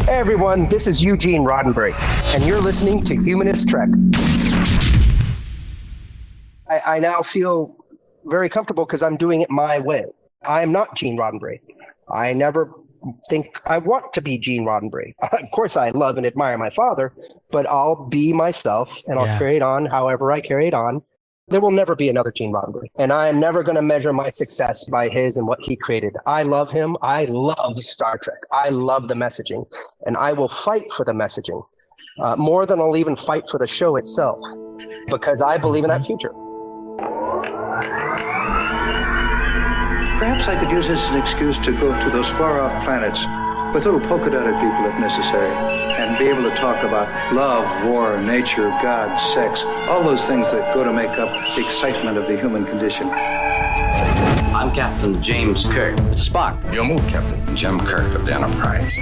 Hey everyone, this is Eugene Roddenberry, and you're listening to Humanist Trek. I now feel very comfortable because I'm doing it my way. I am not Gene Roddenberry. I never think I want to be Gene Roddenberry. Of course, I love and admire my father, but I'll be myself, and I'll carry it on however I carry it on. There will never be another Gene Roddenberry, and I am never going to measure my success by his and what he created. I love him. I love Star Trek. I love the messaging, and I will fight for the messaging more than I'll even fight for the show itself, because I believe in that future. Perhaps I could use this as an excuse to go to those far-off planets with little polka-dotted people if necessary, and be able to talk about love, war, nature, God, sex, all those things that go to make up the excitement of the human condition. I'm Captain James Kirk. Spock. Your move, Captain. Jim Kirk of the Enterprise.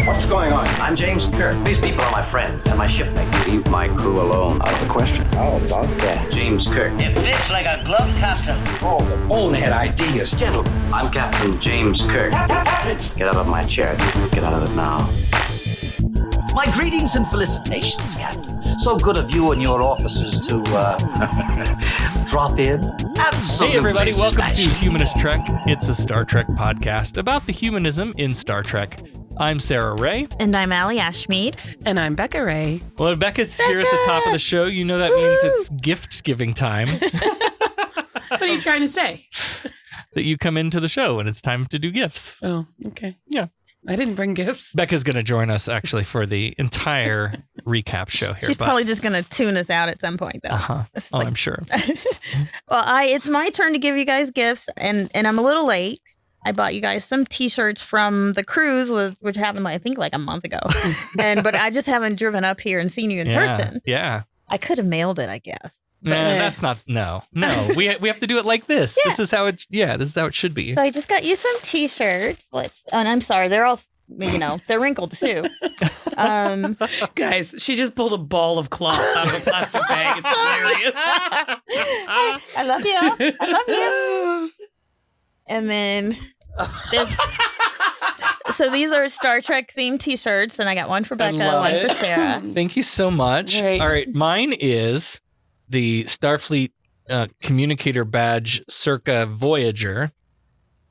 What's going on? I'm James Kirk. These people are my friend and my shipmate. Leave my crew alone. Out of the question. How about that? James Kirk. It fits like a glove, Captain. Oh, the bonehead ideas. Gentlemen, I'm Captain James Kirk. Get out of my chair. Get out of it now. My greetings and felicitations, Captain. So good of you and your officers to drop in. Absolutely. Hey, everybody. Welcome smashing. to Humanist Trek. It's a Star Trek podcast about the humanism in Star Trek. I'm Sarah Ray. And I'm Allie Ashmead. And I'm Becca Ray. Well, if Becca's here at the top of the show, you know that means it's gift-giving time. What are you trying to say? That you come into the show and it's time to do gifts. Oh, okay. Yeah. I didn't bring gifts. Becca's going to join us, actually, for the entire recap show here. She's probably just going to tune us out at some point, though. Oh, I'm sure. Well, it's my turn to give you guys gifts, and I'm a little late. I bought you guys some T-shirts from the cruise, which happened, I think, like a month ago. But I just haven't driven up here and seen you in person. Yeah. I could have mailed it, I guess. Nah, that's not. No. We have to do it like this. Yeah. This is how it should be. So I just got you some T-shirts. And I'm sorry, they're all, they're wrinkled too. Guys, she just pulled a ball of cloth out of a plastic bag. It's hilarious. I love you. I love you. And then so these are Star Trek themed T-shirts, and I got one for Becca, one for Sarah. Thank you so much. Right. All right, mine is the Starfleet communicator badge circa Voyager,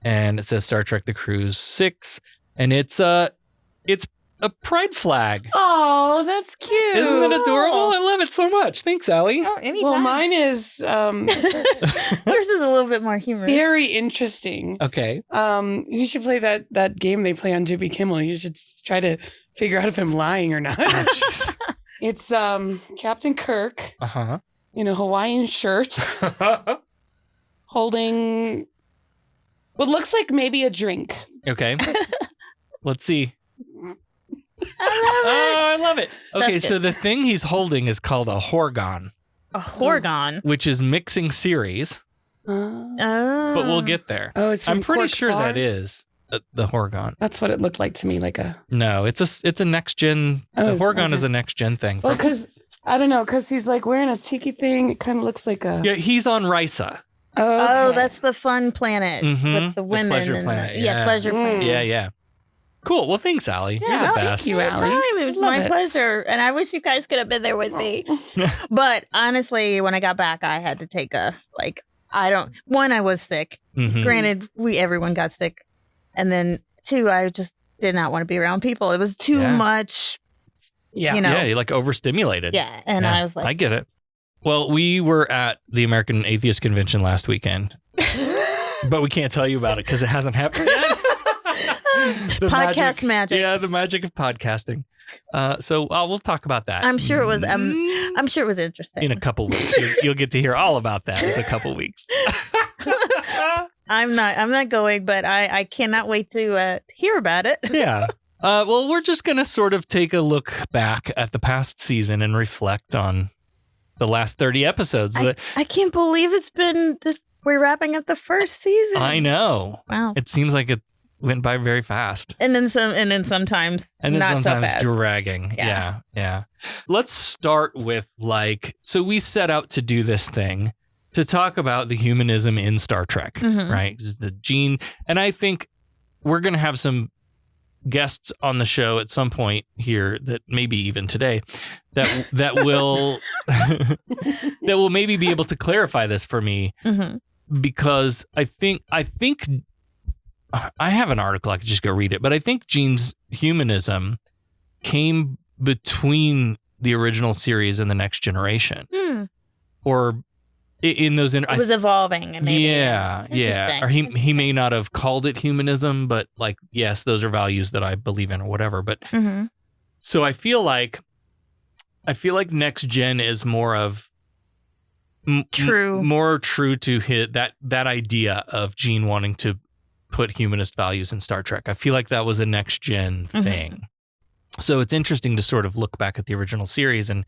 and it says Star Trek The Cruise 6, and it's a pride flag. Oh, that's cute. Isn't it adorable? I love it so much. Thanks, Allie. Oh, anytime. Well, mine is Yours is a little bit more humorous. very interesting. Okay. You should play that game they play on Jimmy Kimmel. You should try to figure out if I'm lying or not. It's Captain Kirk Uh-huh. in a Hawaiian shirt holding what looks like maybe a drink. Okay. Let's see. I I love it. Okay, That's so it. the thing he's holding is called a Horgon, love it. A Horgon. which is mixing series, Oh. but we'll get there. Oh, it's from I'm pretty Quark sure Bar? that is the Horgon. That's what it looked like to me, like a. No, it's a next gen. Oh, The is- Horgon okay. is a next gen thing. Well, because I don't know, because he's like wearing a tiki thing. It kind of looks like a. Yeah, he's on Risa. Oh, okay. that's the fun planet Mhm. with the women. Pleasure and Planet, the, yeah. Pleasure Planet. Yeah. Cool. Well, thanks, Allie. You're Yeah, the thank best. you, Allie. It was Love my it. pleasure. And I wish you guys could have been there with me. But honestly, when I got back, I had to take I was sick. Mhm. Granted, everyone got sick. And then two, I just did not want to be around people. It was too Yeah. much, Yeah. Yeah, you're like overstimulated. Yeah. And Yeah, I was like, I get it. Well, we were at the American Atheist Convention last weekend, but we can't tell you about it because it hasn't happened yet. The Podcast magic. Yeah, the magic of podcasting. So we'll talk about that. I'm sure it was interesting. in a couple weeks. You'll get to hear all about that in a couple weeks. I'm not going, but I cannot wait to hear about it. Yeah. Well, we're just going to sort of take a look back at the past season and reflect on the last 30 episodes. I can't believe it's been this. We're wrapping up the first season. I know. Wow. It seems like it went by very fast. And then sometimes And then not sometimes so fast. dragging. Yeah. Yeah. Let's start with so we set out to do this thing to talk about the humanism in Star Trek, Mhm. right? Just the gene. And I think we're going to have some guests on the show at some point here that maybe even today that will that will maybe be able to clarify this for me, because I think I have an article, I could just go read it, but I think Gene's humanism came between the original series and the Next Generation, or in those it was evolving. And maybe, yeah. Or he may not have called it humanism, but like, yes, those are values that I believe in or whatever. But so I feel like Next Gen is more of more true to that idea of Gene wanting to put humanist values in Star Trek. I feel like that was a Next Gen thing. So it's interesting to sort of look back at the original series and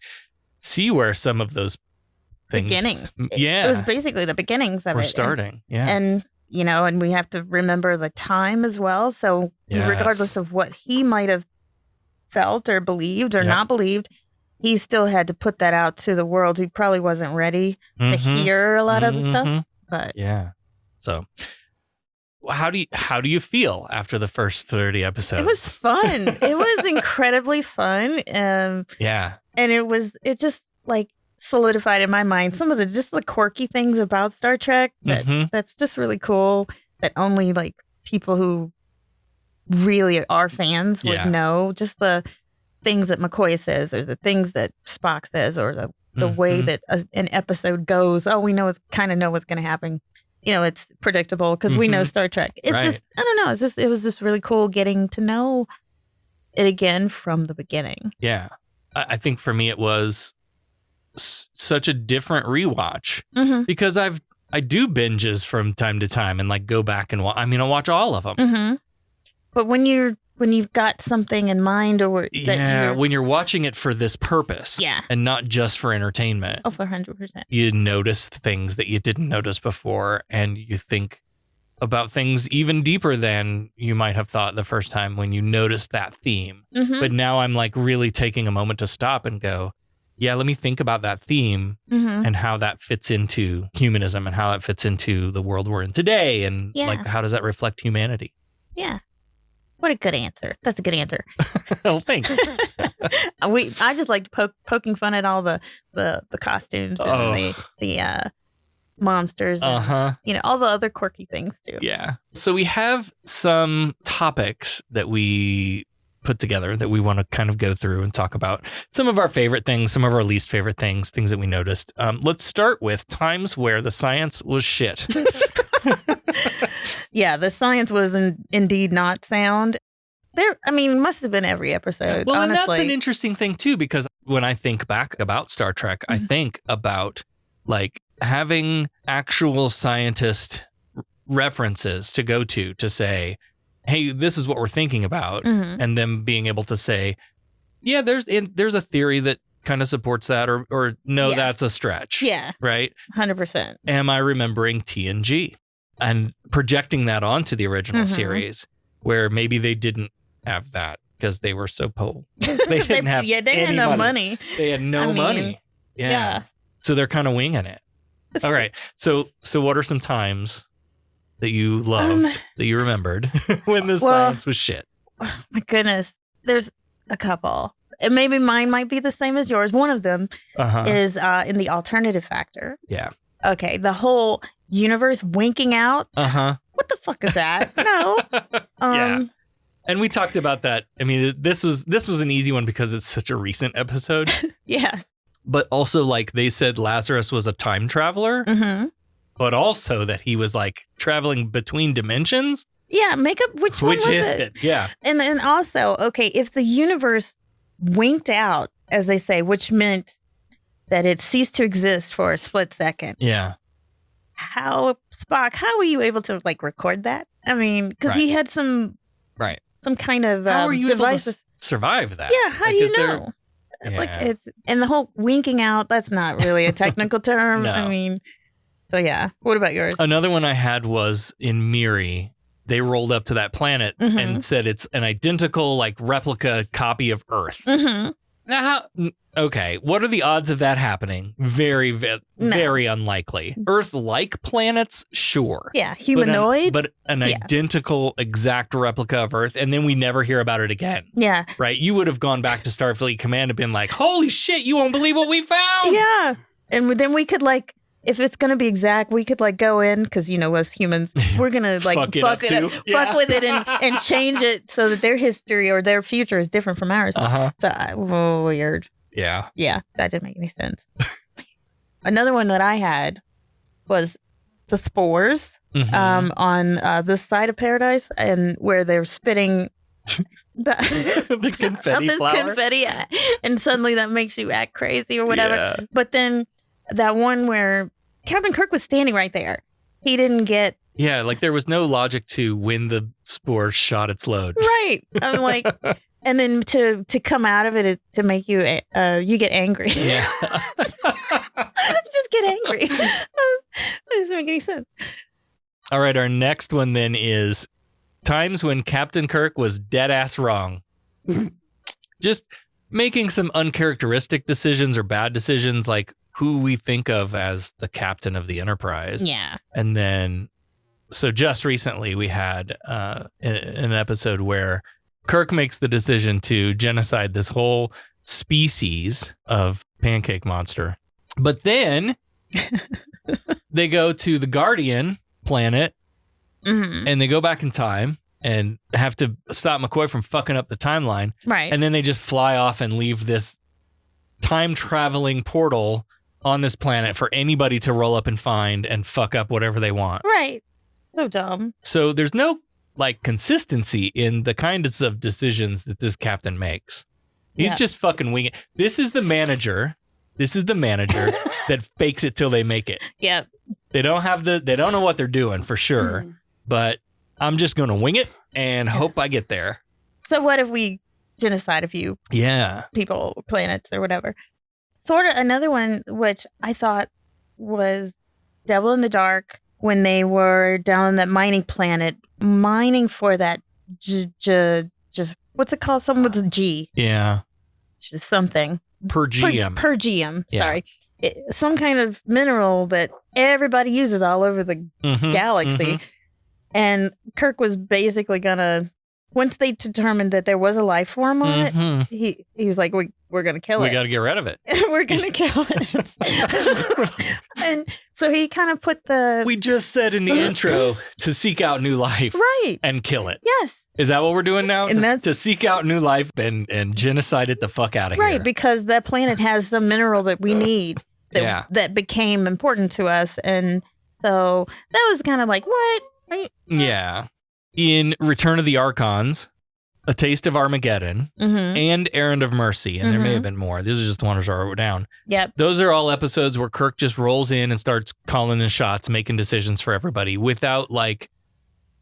see where some of those things, beginnings. Yeah. It was basically the beginnings of we're it. starting. And and we have to remember the time as well. So regardless of what he might have felt or believed or not believed, he still had to put that out to the world who probably wasn't ready to hear a lot of the stuff. But so how do you feel after the first 30 episodes? It was fun. It was incredibly fun. And it just like solidified in my mind some of the quirky things about Star Trek that's just really cool, that only like people who really are fans would know. Just the things that McCoy says, or the things that Spock says, or the way that an episode goes. Oh, we know kind of know what's going to happen. It's predictable because we know Star Trek. It's just, I don't know. It was just really cool getting to know it again from the beginning. Yeah. I think for me, it was such a different rewatch because I do binges from time to time and like go back and I'll watch all of them. But when you've got something in mind, or when you're watching it for this purpose, and not just for entertainment, 100%, you notice things that you didn't notice before, and you think about things even deeper than you might have thought the first time when you noticed that theme. But now I'm like really taking a moment to stop and go, let me think about that theme and how that fits into humanism and how that fits into the world we're in today, and like how does that reflect humanity? Yeah. What a good answer. That's a good answer. Oh, thanks. I just liked poking fun at all the costumes and the monsters and, all the other quirky things too. Yeah. So we have some topics that we put together that we want to kind of go through and talk about. Some of our favorite things, some of our least favorite things that we noticed. Let's start with times where the science was shit. Yeah, the science was indeed not sound. Must have been every episode. Well, honestly. And that's an interesting thing too, because when I think back about Star Trek, I think about like having actual scientist references to go to say, hey, this is what we're thinking about, and them being able to say, yeah, there's a theory that kind of supports that, or no, that's a stretch. Yeah. Right? 100%. Am I remembering TNG and projecting that onto the original series, where maybe they didn't have that because they were so poor. They didn't have they had no money. They had no money. Yeah. So they're kind of winging it. All right. So what are some times that you loved, that you remembered when the science was shit? Oh my goodness. There's a couple. And maybe mine might be the same as yours. One of them is in the alternative factor. Yeah. Okay. The whole universe winking out. What the fuck is that? No. Yeah. And we talked about that. I mean, this was an easy one because it's such a recent episode. Yes. But also, like, they said Lazarus was a time traveler, but also that he was like traveling between dimensions. Yeah. Make up which one was it? Yeah. And then also, okay, if the universe winked out, as they say, which meant that it ceased to exist for a split second. Yeah. Spock, how were you able to like record that? I mean, because he had some kind of how are you device able to survive that? Yeah, how do you know? Like and the whole winking out, that's not really a technical term. No. I mean, so yeah. What about yours? Another one I had was in Miri. They rolled up to that planet and said it's an identical like replica copy of Earth. And Now, okay, what are the odds of that happening? Very, very unlikely. Earth-like planets, sure. Yeah, humanoid. But an identical, exact replica of Earth, and then we never hear about it again. Yeah. Right? You would have gone back to Starfleet Command and been like, holy shit, you won't believe what we found! Yeah. And then we could, like, if it's going to be exact, we could, like, go in, because, you know, us humans, we're going to, like, fuck with it and change it so that their history or their future is different from ours. So, weird. Yeah. Yeah, that didn't make any sense. Another one that I had was the spores on this side of paradise, and where they're spitting the confetti flower. Confetti, and suddenly that makes you act crazy or whatever. Yeah. But then that one where Captain Kirk was standing right there. He didn't get... Yeah, like there was no logic to when the spore shot its load. Right. I'm like... And then to come out of it to make you get angry. Yeah. Just get angry. That doesn't make any sense. All right, our next one then is times when Captain Kirk was dead ass wrong. Just making some uncharacteristic decisions or bad decisions, like who we think of as the captain of the Enterprise. Yeah. And then, so just recently we had an episode where Kirk makes the decision to genocide this whole species of pancake monster. But then they go to the Guardian planet and they go back in time and have to stop McCoy from fucking up the timeline. Right. And then they just fly off and leave this time traveling portal on this planet for anybody to roll up and find and fuck up whatever they want. Right. So dumb. So there's no like consistency in the kinds of decisions that this captain makes. He's just fucking winging it. This is the manager that fakes it till they make it. Yep. They don't know what they're doing for sure, but I'm just going to wing it and hope I get there. So what if we genocide a few people, planets or whatever? Sort of another one, which I thought was Devil in the Dark, when they were down on that mining planet, mining for that, what's it called? Something with a G. Yeah. Just something. Pergium. Pergium. Yeah. Sorry. Some kind of mineral that everybody uses all over the galaxy. And Kirk was basically gonna, once they determined that there was a life form on it, he was like, we're going to kill it. We got to get rid of it. We're going to kill it. And so he kind of put We just said in the intro to seek out new life. Right. And kill it. Yes. Is that what we're doing now? And that's to seek out new life and genocide it the fuck out of here. Right, because that planet has the mineral that we need that became important to us. And so that was kind of like, what? Yeah. In Return of the Archons, A Taste of Armageddon, and Errand of Mercy, and there may have been more. These are just the ones I wrote down. Yep. Those are all episodes where Kirk just rolls in and starts calling the shots, making decisions for everybody without, like,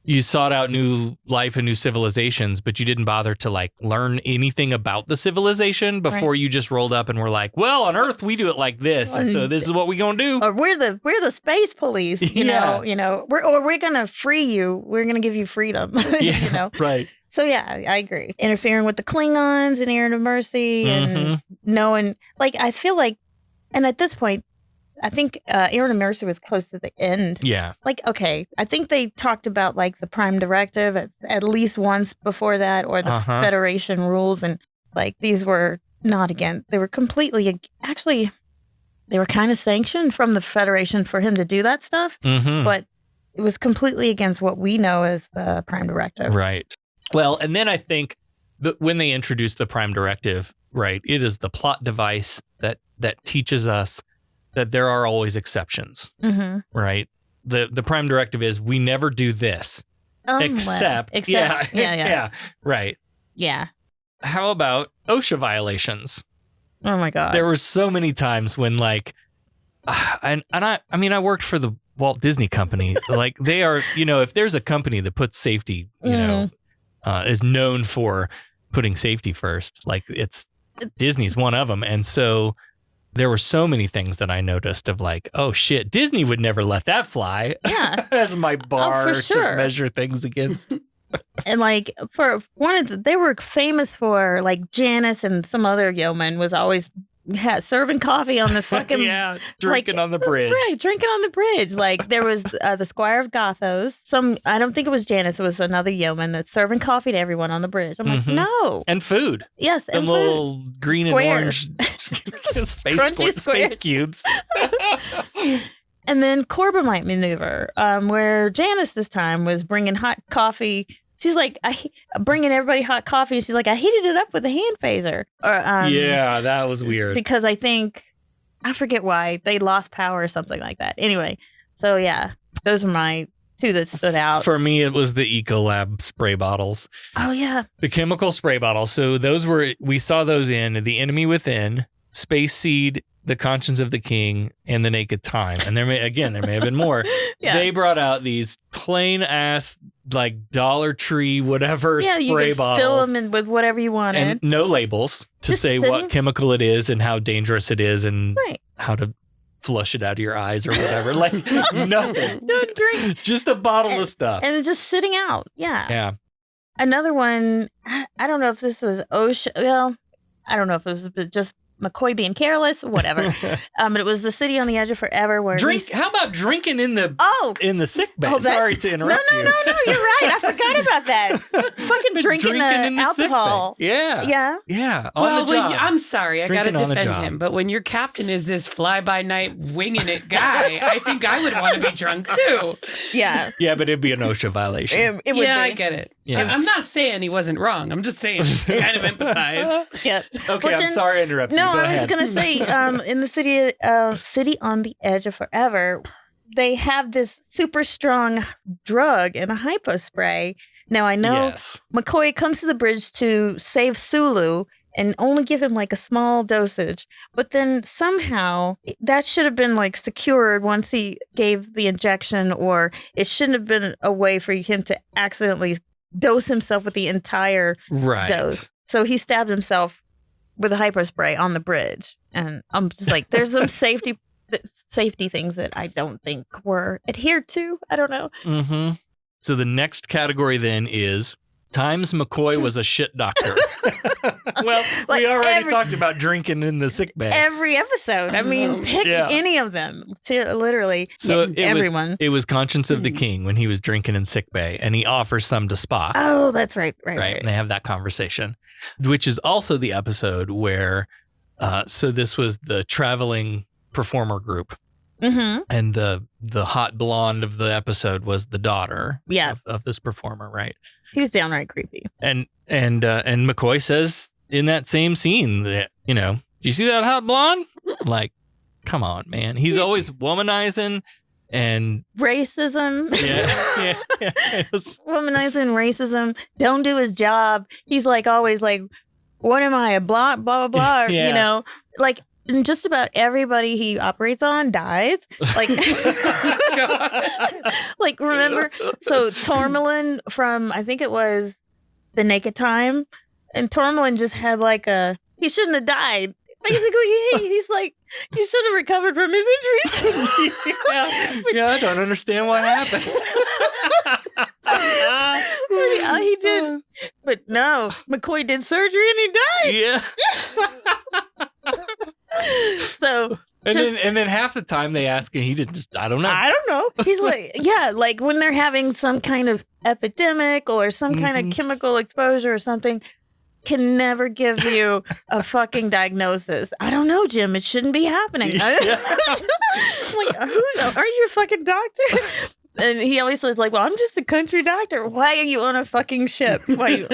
you sought out new life and new civilizations, but you didn't bother to, like, learn anything about the civilization before you just rolled up and were like, well, on Earth, we do it like this, and so this is what we gonna do. Or we're the space police, you know. We're gonna free you. We're gonna give you freedom, you know. Right. So yeah, I agree. Interfering with the Klingons and Errand of Mercy and knowing, like, I feel like, and at this point, I think Errand of Mercy was close to the end. Yeah. Like, okay, I think they talked about, like, the Prime Directive at least once before that, or the Federation rules, and, like, these were not again. They were completely, actually, they were kind of sanctioned from the Federation for him to do that stuff, but it was completely against what we know as the Prime Directive. Right. Well, and then I think that when they introduced the Prime Directive, right, it is the plot device that teaches us that there are always exceptions, right? The Prime Directive is we never do this, except yeah, right. Yeah. How about OSHA violations? Oh my God. There were so many times when, like, I worked for the Walt Disney Company. Like, they are, you know, if there's a company that puts safety, you know, is known for putting safety first, like, Disney's one of them. And so there were so many things that I noticed of, like, oh shit, Disney would never let that fly. Yeah. As my bar for sure. to measure things against. And like for they were famous for like Janice and some other yeoman was always serving coffee on the fucking drinking on the bridge. Right, drinking on the bridge. Like there was the Squire of Gothos. I don't think it was Janice. It was another yeoman that's serving coffee to everyone on the bridge. I'm like, no. And food. Yes, and and little green Squares. and orange Crunchy space cubes. And then Corbomite maneuver, where Janice this time was bringing hot coffee. She's like, bringing everybody hot coffee. She's like, I heated it up with a hand phaser. Yeah, that was weird. Because I forget why. They lost power or something like that. Anyway, so yeah, those are my two that stood out. For me, it was the Ecolab spray bottles. Oh, yeah. The chemical spray bottles. So we saw those in The Enemy Within, Space Seed, The Conscience of the King, and The Naked Time. And there may have been more. Yeah. They brought out these plain ass, like Dollar Tree, whatever spray bottles. Fill them in with whatever you wanted. And no labels to Just say what chemical it is and how dangerous it is and how to flush it out of your eyes or whatever. Like nothing. Don't drink. Just a bottle of stuff. And it's just sitting out. Yeah. Yeah. Another one, I don't know if this was OSHA. Well, I don't know if it was just McCoy being careless, whatever. But it was The City on the Edge of Forever where how about drinking in the sick bay? Sorry to interrupt you. No, you're right. I forgot about that. Fucking drinking in the alcohol. Yeah. Well, on the job. I'm sorry, I gotta Drinking on the defend job. him, but when your captain is this fly-by-night winging it guy, I think I would want to be drunk too. Yeah. Yeah, but it'd be an OSHA violation. It would be. I get it. Yeah. I'm not saying he wasn't wrong. I'm just saying kind of empathize. Yep. Okay, I'm sorry I interrupted you. No, Go I was ahead. going to say, in the City on the Edge of Forever, they have this super strong drug in a hypo spray. Now, I know McCoy comes to the bridge to save Sulu and only give him like a small dosage. But then somehow that should have been like secured once he gave the injection, or it shouldn't have been a way for him to accidentally dose himself with the entire dose. So he stabbed himself with a hyper spray on the bridge. And I'm just like, there's some safety things that I don't think were adhered to. I don't know. Mm-hmm. So the next category then is times McCoy was a shit doctor. Well, like we already talked about drinking in the sick bay. Every episode. I mean, pick any of them. Literally. So everyone. It was Conscience of the King when he was drinking in sick bay, and he offers some to Spock. Oh, that's right. And they have that conversation, which is also the episode where, so this was the traveling performer group. Mm-hmm. And the hot blonde of the episode was the daughter of this performer, right? He was downright creepy. And McCoy says in that same scene that, do you see that hot blonde? Like, come on, man. He's always womanizing and racism. Yeah. Womanizing, racism. Don't do his job. He's like always like, what am I, a blah, blah, blah, blah. Like, and just about everybody he operates on dies. Like, like remember? So Tormalin from, I think it was The Naked Time, and Tormalin just had like he shouldn't have died. Basically, he's like, he should have recovered from his injuries. Yeah, I don't understand what happened. He did, but no, McCoy did surgery and he died. Yeah. So and then half the time they ask him, he did just, I don't know. He's like, like when they're having some kind of epidemic or some kind of chemical exposure or something, can never give you a fucking diagnosis. I don't know, Jim. It shouldn't be happening. I'm like, are you a fucking doctor? And he always says, like, well, I'm just a country doctor. Why are you on a fucking ship? Why?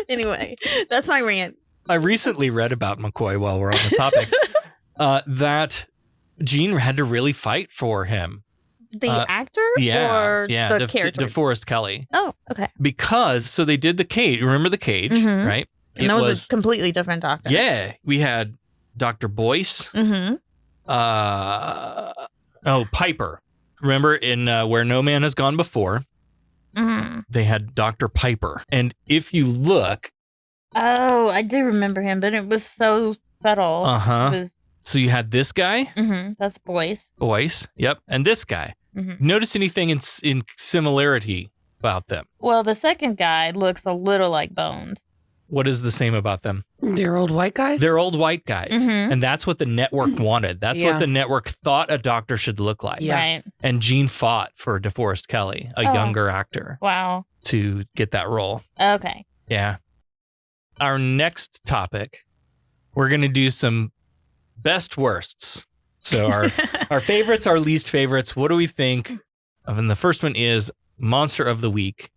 Anyway, that's my rant. I recently read about McCoy while we're on the topic, that Gene had to really fight for him. The actor? Or the character? DeForest Kelley. Oh, okay. Because, so they did the cage. Remember the cage, right? And that was a completely different doctor. Yeah. We had Dr. Boyce. Mm-hmm. Piper. Remember in Where No Man Has Gone Before, they had Dr. Piper. And if you look... Oh, I do remember him, but it was so subtle. Uh-huh. So you had this guy. Mm-hmm. That's Boyce. Yep. And this guy. Mm-hmm. Notice anything in similarity about them? Well, the second guy looks a little like Bones. What is the same about them? They're old white guys? They're old white guys. Mhm. And that's what the network wanted. That's Yeah. what the network thought a doctor should look like. Yeah. Right. And Gene fought for DeForest Kelley, a Oh. younger actor, Wow. to get that role. Okay. Yeah. Our next topic, we're going to do some best worsts. So our favorites, our least favorites. What do we think? And the first one is Monster of the Week.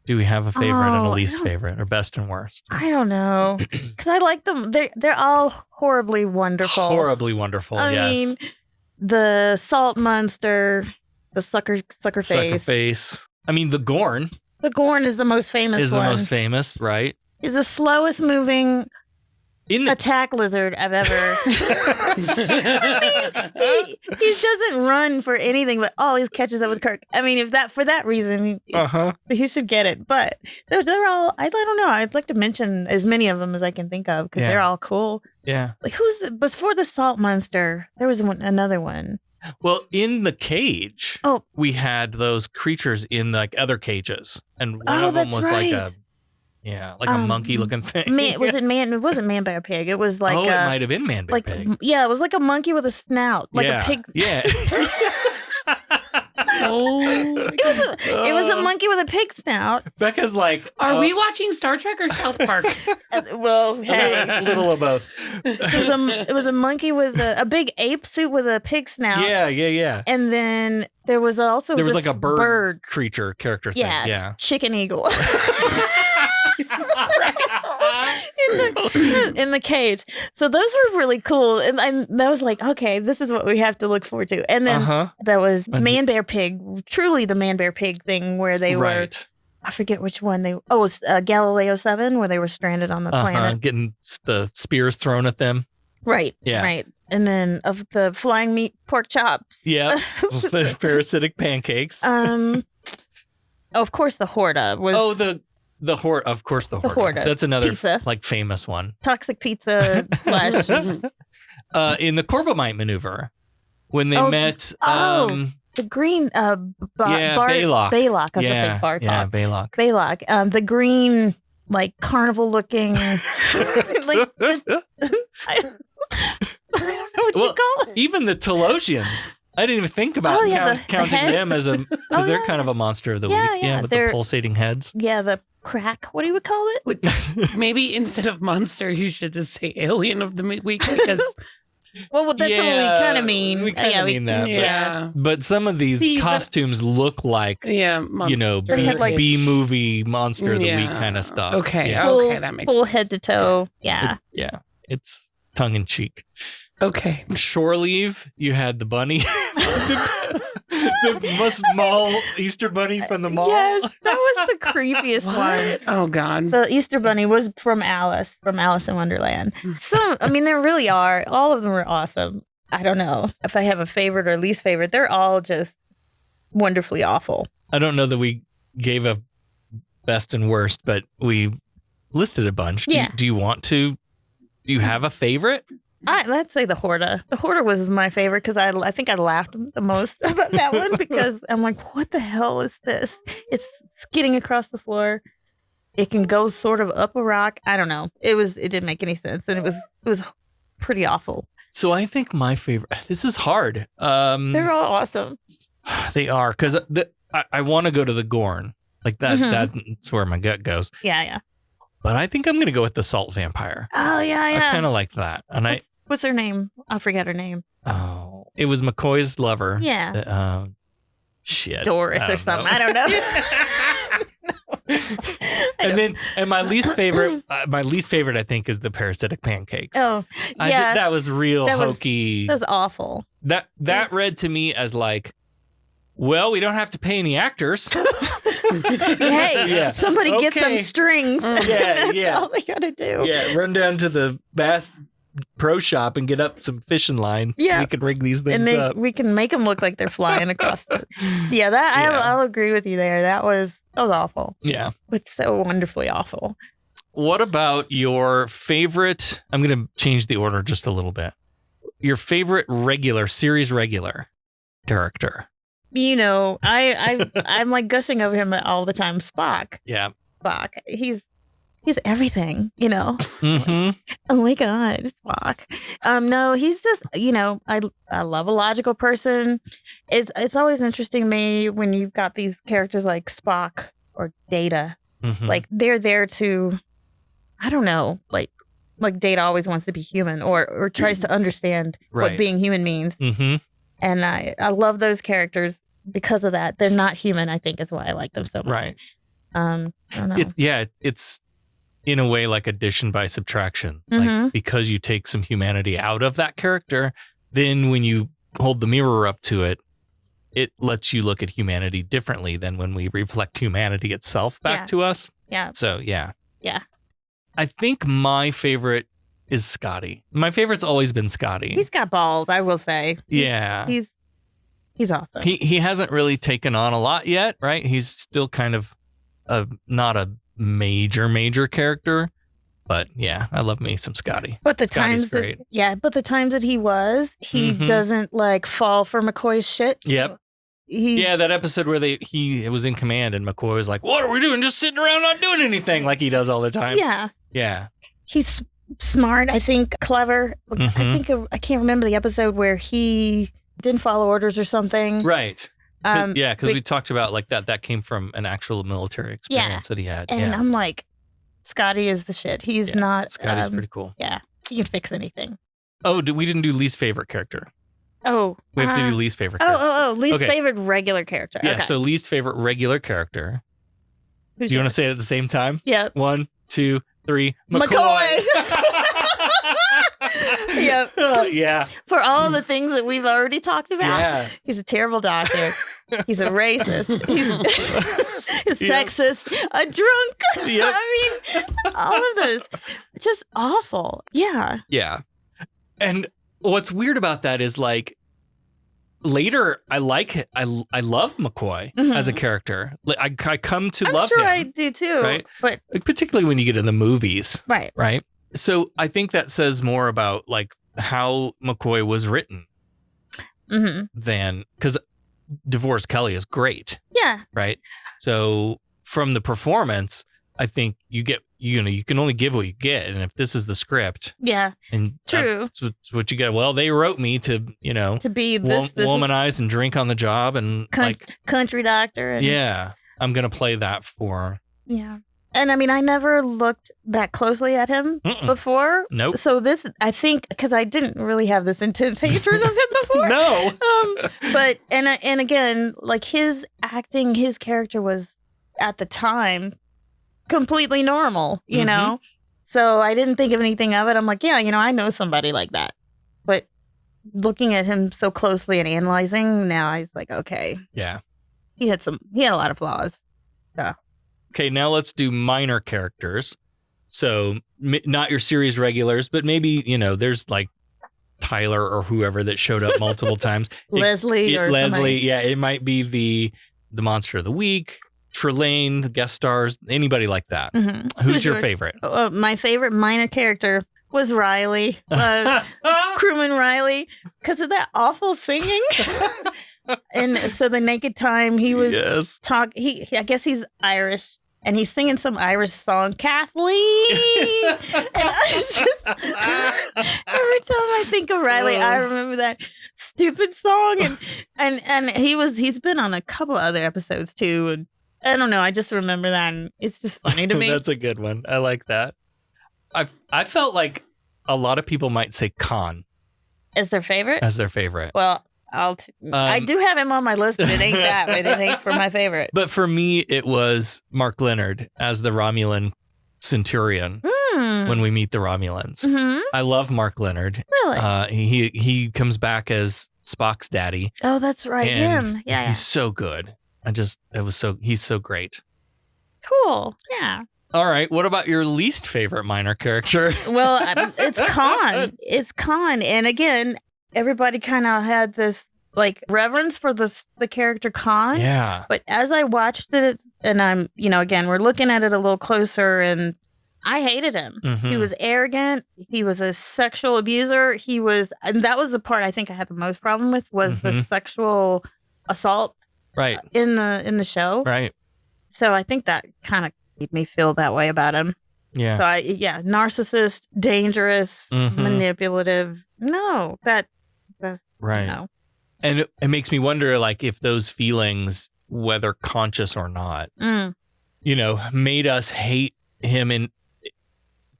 Do we have a favorite and a Oh, least favorite, or best and worst? I don't know. Because I like them. They're all horribly wonderful. Horribly wonderful, I yes. mean, the salt monster, the sucker Sucker face. face. I mean, the Gorn The Gorn is the most famous is the one. most famous, right? Is the slowest moving In the attack lizard I've ever. I mean, he doesn't run for anything, but always catches up with Kirk. I mean, if that for that reason, he should get it. But they're all. I don't know. I'd like to mention as many of them as I can think of because Yeah. they're all cool. Yeah. Like before the salt monster? There was another one. Well, in the cage, Oh. we had those creatures in like other cages, and one of them that's was like a right. monkey looking thing. Was it man? It wasn't man bear pig. It was like it might have been Man Bear like Pig. yeah, it was like a monkey with a snout, like yeah. a pig. Yeah. Oh. It was a monkey with a pig snout. Becca's like, Are we watching Star Trek or South Park? Well, hey, a little of both? it was a monkey with a big ape suit with a pig snout. Yeah. And then there was also There was this like a bird creature character thing. Yeah, Yeah. chicken eagle. in the cage. So those were really cool. And that was like, okay, this is what we have to look forward to. And then that was Man Bear Pig, truly the Man Bear Pig thing where they were, I forget which one it was Galileo 7 where they were stranded on the planet. Getting the spears thrown at them. Right. Yeah. Right. And then of the flying meat pork chops. Yeah. The parasitic pancakes. Of course, the Horta was. The Horta, of course, the Horta. Horta. That's another Pizza. like famous one. Toxic pizza slash. In the Corbomite maneuver, when they met, the green Baylock. Baylock. I was gonna say Bartok. Yeah, Baylock. Baylock. The green, like carnival looking, like I don't know what you call it. Even the Telosians. I didn't even think about counting head. them as because they're kind of a monster of the week. Yeah, with the pulsating heads. Yeah, the crack. What do you call it? Maybe instead of monster, you should just say alien of the week because. Well, that's what we kind of mean. We kind of mean that. Yeah. But some of these costumes look like, B movie monster of the week kind of stuff. Okay. Yeah. Okay, that makes full sense. head to toe. Yeah. It's tongue in cheek. Okay. Shore Leave, you had the bunny. the small Easter bunny from the mall. Yes, that was the creepiest one. Oh, God. The Easter bunny was from Alice in Wonderland. There really are. All of them are awesome. I don't know if I have a favorite or least favorite. They're all just wonderfully awful. I don't know that we gave a best and worst, but we listed a bunch. Yeah. Do you have a favorite? Let's say the Horta. The Horta was my favorite because I think I laughed the most about that one because I'm like, what the hell is this? It's skidding across the floor. It can go sort of up a rock. I don't know. It didn't make any sense, and it was pretty awful. So I think my favorite. This is hard. They're all awesome. They are because I want to go to the Gorn. Like that. That's where my gut goes. Yeah. But I think I'm going to go with the Salt Vampire. Oh yeah. I kind of like that. And what's her name? I forget her name. Oh, it was McCoy's lover. Yeah. Shit. Doris or something. I don't know. And my least favorite, I think, is the parasitic pancakes. Oh, yeah. That was real hokey. That was awful. That read to me as like, well, we don't have to pay any actors. Hey, somebody get some strings. That's all they gotta do. Yeah, run down to the Bass Pro Shop and get up some fishing line. Yeah, we can rig these things up. We can make them look like they're flying across. I'll agree with you there. That was awful. Yeah, it's so wonderfully awful. What about your favorite? I'm going to change the order just a little bit. Your favorite series regular character. I'm like gushing over him all the time. Spock. Yeah. Spock. He's everything, Mm-hmm. Oh my God, Spock. No, he's just, I love a logical person. It's always interesting to me when you've got these characters like Spock or Data. Mm-hmm. Like they're there to, I don't know, like Data always wants to be human or tries to understand Right. what being human means. Mm-hmm. And I love those characters because of that. They're not human, I think is why I like them so much. Right. I don't know. It's in a way like addition by subtraction. Mhm. Like because you take some humanity out of that character, then when you hold the mirror up to it, it lets you look at humanity differently than when we reflect humanity itself back Yeah. to us. Yeah. So yeah. Yeah. I think my favorite is Scotty. My favorite's always been Scotty. He's got balls, I will say. He's awesome. He hasn't really taken on a lot yet, right? He's still kind of not a major character, but yeah, I love me some Scotty. But the Scotty's times that great. but the times that he Mhm. doesn't like fall for McCoy's shit. Yep. Yeah, that episode where he was in command and McCoy was like, "What are we doing? Just sitting around not doing anything," like he does all the time. Yeah. Yeah. He's smart, I think, clever. Mhm. I can't remember the episode where he didn't follow orders or something. Right. Yeah, because but- we talked about like that came from an actual military experience that he had. And yeah. I'm like, Scotty is the shit. He's Yeah, not. Scotty's pretty cool. Yeah, he can fix anything. Oh, we didn't do least favorite character. Oh, We have to do least favorite character. least Okay. favorite regular character. Yeah, Okay. so least favorite regular character. Who's Do you want to yours? say it at the same time? Yep. 1, 2, 3. McCoy. Yep. Yeah. For all the things that we've already talked about. Yeah. He's a terrible doctor. He's a racist. He's Yep. sexist. A drunk. Yep. I mean, all of those. Just awful. Yeah. Yeah. And what's weird about that is like later I love McCoy as a character. Like, I come to I'm love sure him. I do too. Right? But Like, particularly when you get in the movies. right. Right. So I think that says more about like how McCoy was written Mm-hmm. than because DeVorest Kelly is great. Yeah. Right. So from the performance, I think you can only give what you get. And if this is the script Yeah. and True. that's what you get. Well, they wrote me to, To be this womanize and drink on the job. And country doctor. And, yeah, I'm going to play that for. Yeah. And I mean, I never looked that closely at him before. Nope. So this, I think, because I didn't really have this intense hatred of him before. No. But, and again, like his acting, his character was at the time completely normal, you know? So I didn't think of anything of it. I'm like, yeah, I know somebody like that. But looking at him so closely and analyzing, now I was like, okay, Yeah. he had a lot of flaws. So. Okay, now let's do minor characters. So not your series regulars, but maybe, there's like Tyler or whoever that showed up multiple times. Leslie. Yeah, it might be the Monster of the Week, Trelane, the guest stars, anybody like that. Mm-hmm. Who's your favorite? My favorite minor character was Riley, crewman Riley, because of that awful singing. And so the naked time he was I guess he's Irish. And he's singing some Irish song, Kathleen. And I just, every time I think of Riley, I remember that stupid song. And he's been on a couple other episodes too. And I don't know. I just remember that. And it's just funny to me. That's a good one. I like that. I felt like a lot of people might say Khan As their favorite? as their favorite. Well, I do have him on my list, but it ain't that. But it ain't for my favorite. But for me, it was Mark Leonard as the Romulan Centurion when we meet the Romulans. Mm-hmm. I love Mark Leonard. Really? He comes back as Spock's daddy. Oh, that's right. And Him. Yeah. he's so good. He's so great. Cool. Yeah. All right. What about your least favorite minor character? Well, it's Khan. It's Khan. And again, everybody kind of had this like reverence for the character Khan. Yeah. But as I watched it, and I'm, again, we're looking at it a little closer, and I hated him. Mhm. He was arrogant. He was a sexual abuser. And that was the part I think I had the most problem with was the sexual assault Right. in the show. Right. So I think that kind of made me feel that way about him. Yeah. So narcissist, dangerous, manipulative. No, that's Right. No. And it makes me wonder, like, if those feelings, whether conscious or not, made us hate him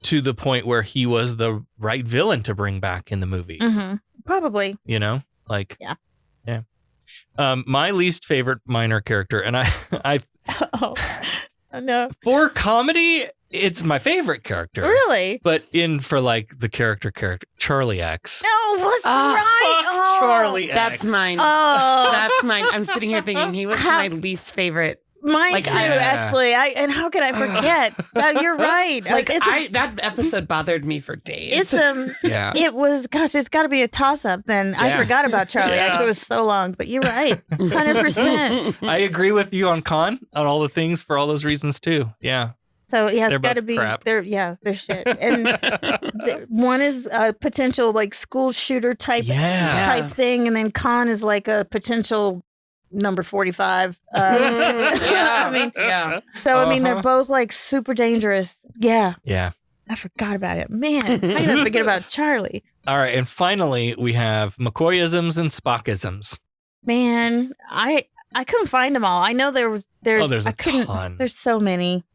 to the point where he was the right villain to bring back in the movies. Mm-hmm. Probably. Yeah. My least favorite minor character, and I no. For comedy, it's my favorite character. Really? But for like the character, Charlie X. No, what's right? Fuck Charlie X. That's mine. Oh, That's mine. I'm sitting here thinking he was my least favorite. Mine too, actually. And how could I forget? No, you're right. That episode bothered me for days. It's It was. Gosh, it's got to be a toss up. And I forgot about Charlie. It was so long. But you're right, 100%. I agree with you on all the things for all those reasons too. Yeah. So yeah, it's got to both be. crap. They're shit. And one is a potential like school shooter type thing, and then Khan is like a potential number 45. I mean, So I mean, they're both like super dangerous. Yeah. Yeah. I forgot about it. Man, how did I forget about Charlie? All right, and finally we have McCoyisms and Spockisms. Man, I couldn't find them all. I know there's a ton. There's so many.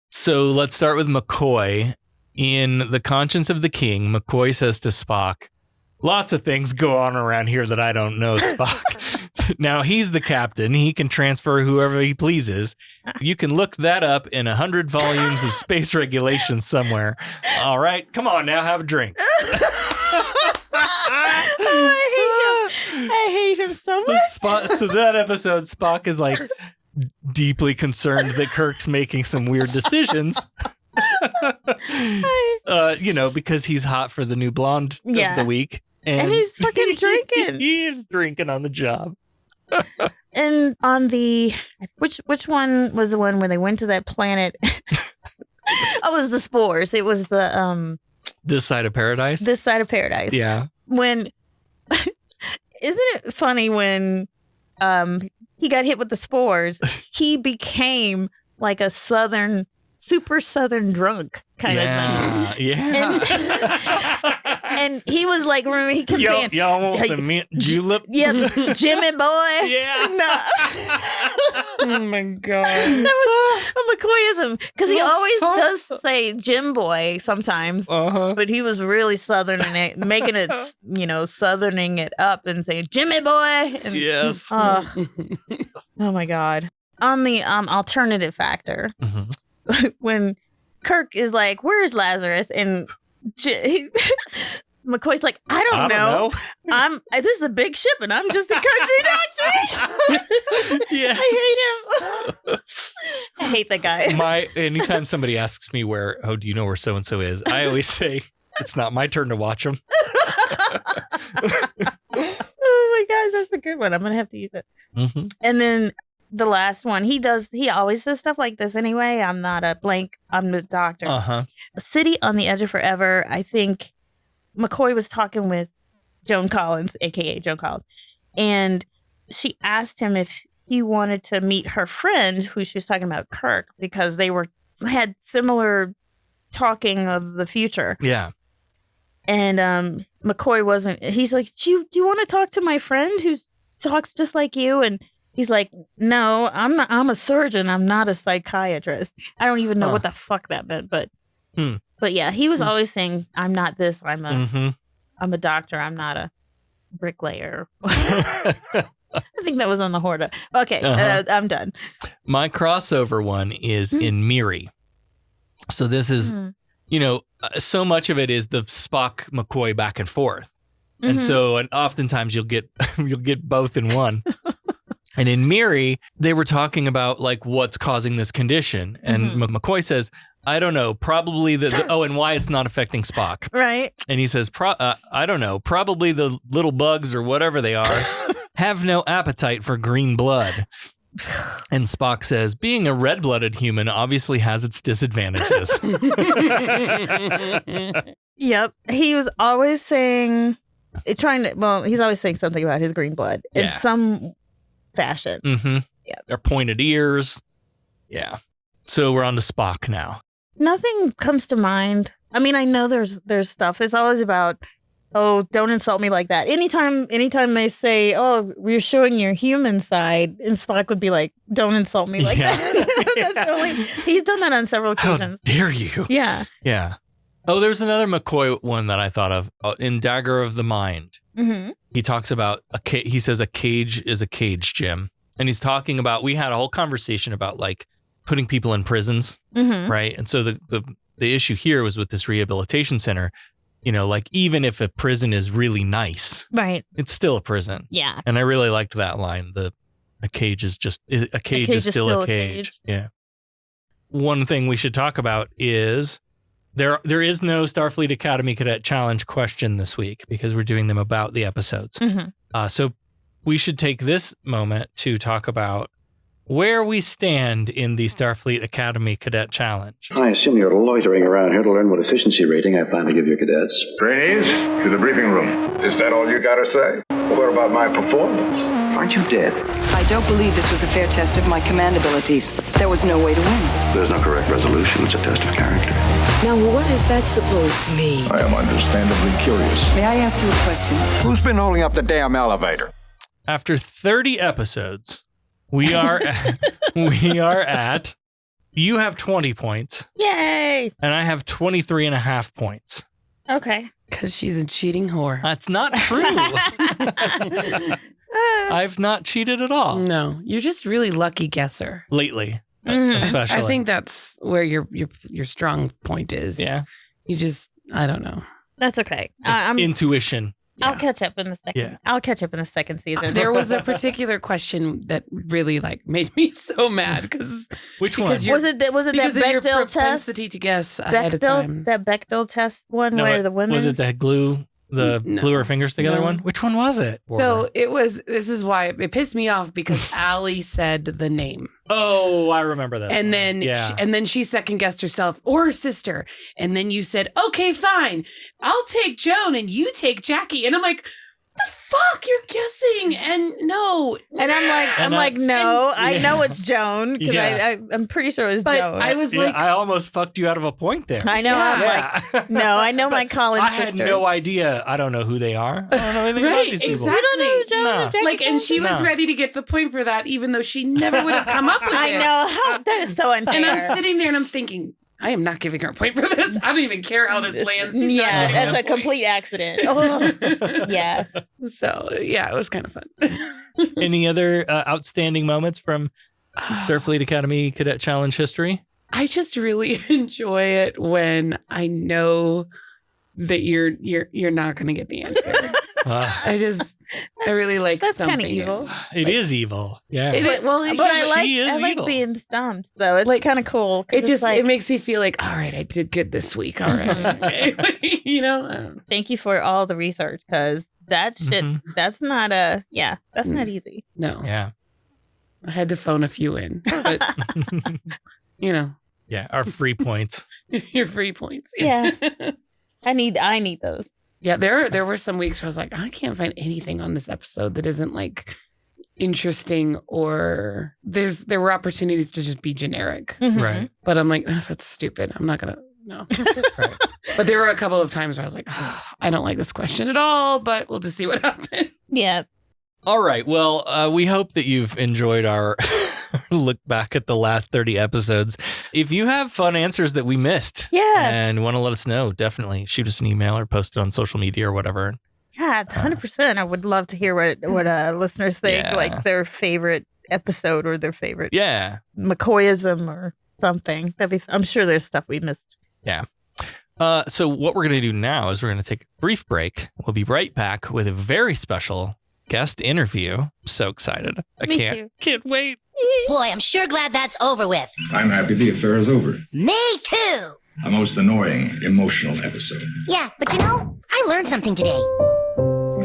So let's start with McCoy. In The Conscience of the King, McCoy says to Spock, "Lots of things go on around here that I don't know, Spock." Now, he's the captain. He can transfer whoever he pleases. You can look that up in 100 volumes of space regulations somewhere. All right, come on now, have a drink. I hate him so much. So that episode, Spock is like deeply concerned that Kirk's making some weird decisions. Because he's hot for the new blonde of the week. And he's fucking drinking. He is drinking on the job. And on the which one was the one where they went to that planet? Oh, it was the spores. It was the This Side of Paradise. This Side of Paradise. Yeah. When isn't it funny when he got hit with the spores, he became like a super southern drunk kind of thing. Yeah. And he was like, remember, he kept saying, y'all want some mint julep? Yep, Jimmy boy. Yeah. No. Oh my God. That was a McCoyism. Because he always does say Jim boy sometimes. But he was really southern and making it, southerning it up and saying Jimmy boy. And, yes. Oh my God. On the alternative factor, when Kirk is like, "Where's Lazarus?" and McCoy's like, I don't know. This is a big ship and I'm just a country doctor. Yeah. I hate him. I hate that guy. Anytime somebody asks me do you know where so-and-so is? I always say, it's not my turn to watch them. Oh my gosh, that's a good one. I'm going to have to use it. Mm-hmm. And then the last one, he always does stuff like this anyway. I'm not a blank. I'm the doctor. A City on the Edge of Forever. I think McCoy was talking with Joan Collins, aka Joan Collins, and she asked him if he wanted to meet her friend, who she was talking about, Kirk, because they had similar talking of the future. Yeah. And McCoy wasn't. He's like, do you want to talk to my friend who talks just like you? And he's like, no, I'm a surgeon. I'm not a psychiatrist. I don't even know what the fuck that meant, but yeah, he was always saying, I'm not this. I'm a doctor. I'm not a bricklayer. I think that was on the Horta. Okay, I'm done. My crossover one is in Miri. So this is, so much of it is the Spock McCoy back and forth. And so oftentimes you'll get both in one. And in Miri, they were talking about like what's causing this condition. And McCoy says, I don't know, probably and why it's not affecting Spock. Right. And he says, I don't know, probably the little bugs or whatever they are have no appetite for green blood. And Spock says, being a red-blooded human obviously has its disadvantages. Yep. He was always saying, he's always saying something about his green blood. And fashion. Mm-hmm. Yeah. Their pointed ears. Yeah. So we're on to Spock now. Nothing comes to mind. I mean, I know there's stuff. It's always about, oh, don't insult me like that. Anytime they say, oh, we're showing your human side, and Spock would be like, don't insult me like that. That's the only, he's done that on several occasions. How dare you? Yeah. Yeah. Oh, there's another McCoy one that I thought of in Dagger of the Mind. Mm-hmm. He talks about he says a cage is a cage, Jim. And he's talking about, we had a whole conversation about like putting people in prisons, right? And so the issue here was with this rehabilitation center, you know, like even if a prison is really nice, right, it's still a prison. Yeah. And I really liked that line. A cage is still a cage. Yeah. One thing we should talk about is there is no Starfleet Academy Cadet Challenge question this week because we're doing them about the episodes. So we should take this moment to talk about where we stand in the Starfleet Academy Cadet Challenge. I assume you're loitering around here to learn what efficiency rating I plan to give your cadets. Trainees, to the briefing room. Is that all you gotta say? What about my performance? Aren't you dead? I don't believe this was a fair test of my command abilities. There was no way to win. There's no correct resolution. It's a test of character. Now, what is that supposed to mean? I am understandably curious. May I ask you a question? Who's been holding up the damn elevator? After 30 episodes, we are at you have 20 points. Yay! And I have 23.5 points. Okay. Because she's a cheating whore. That's not true. I've not cheated at all. No, you're just really lucky guesser. Lately, especially. I think that's where your strong point is. Yeah. You just, I don't know. That's okay. Intuition. I'll catch up in the second. Yeah. I'll catch up in the second season. There was a particular question that really like made me so mad because which one was it? That Bechdel test? Propensity to guess ahead of time. That Bechdel test one where the women was it that glue her fingers together one? Which one was it? So it was. This is why it pissed me off because Allie said the name. Oh, I remember that. And then she second guessed herself or her sister. And then you said, "Okay, fine, I'll take Joan and you take Jackie." And I'm like, "The fuck, you're guessing?" And no. And I'm like, no, I know it's Joan because I'm pretty sure it was Joan. I was like, I almost fucked you out of a point there. I know. Yeah. I'm like, no, I know my college I sisters. had no idea. I don't know who they are. I don't know anything about these people. Exactly. You don't know who Joan and Jackie like, and she was ready to get the point for that, even though she never would have come up with it. I know. How that is so unfair. And I'm sitting there and I'm thinking, I am not giving her a point for this. I don't even care how this lands. She's yeah, that's a complete accident. Oh. Yeah. So, yeah, it was kind of fun. Any other outstanding moments from Starfleet Academy Cadet Challenge history? I just really enjoy it when I know that you're not going to get the answer. I really like that's stumping. Kind of evil. It is evil. Yeah. But I like being stumped though. It's like kind of cool. It makes me feel like, all right, I did good this week. All right. You know? Thank you for all the research because that shit, that's not not easy. No. Yeah. I had to phone a few in, but you know. Yeah. Our free points. Your free points. Yeah. I need those. Yeah, there were some weeks where I was like, I can't find anything on this episode that isn't like interesting or there were opportunities to just be generic. Right. But I'm like, that's stupid. I'm not gonna no. Right. But there were a couple of times where I was like, I don't like this question at all, but we'll just see what happens. Yeah. All right. Well, we hope that you've enjoyed our look back at the last 30 episodes. If you have fun answers that we missed and want to let us know, definitely shoot us an email or post it on social media or whatever. Yeah, 100%. I would love to hear what listeners think, like their favorite episode or their favorite McCoyism or something. I'm sure there's stuff we missed. Yeah. So what we're going to do now is we're going to take a brief break. We'll be right back with a very special guest interview. I'm so excited. I can't wait. Boy, I'm sure glad that's over with. I'm happy the affair is over. Me too. A most annoying, emotional episode. Yeah, but I learned something today.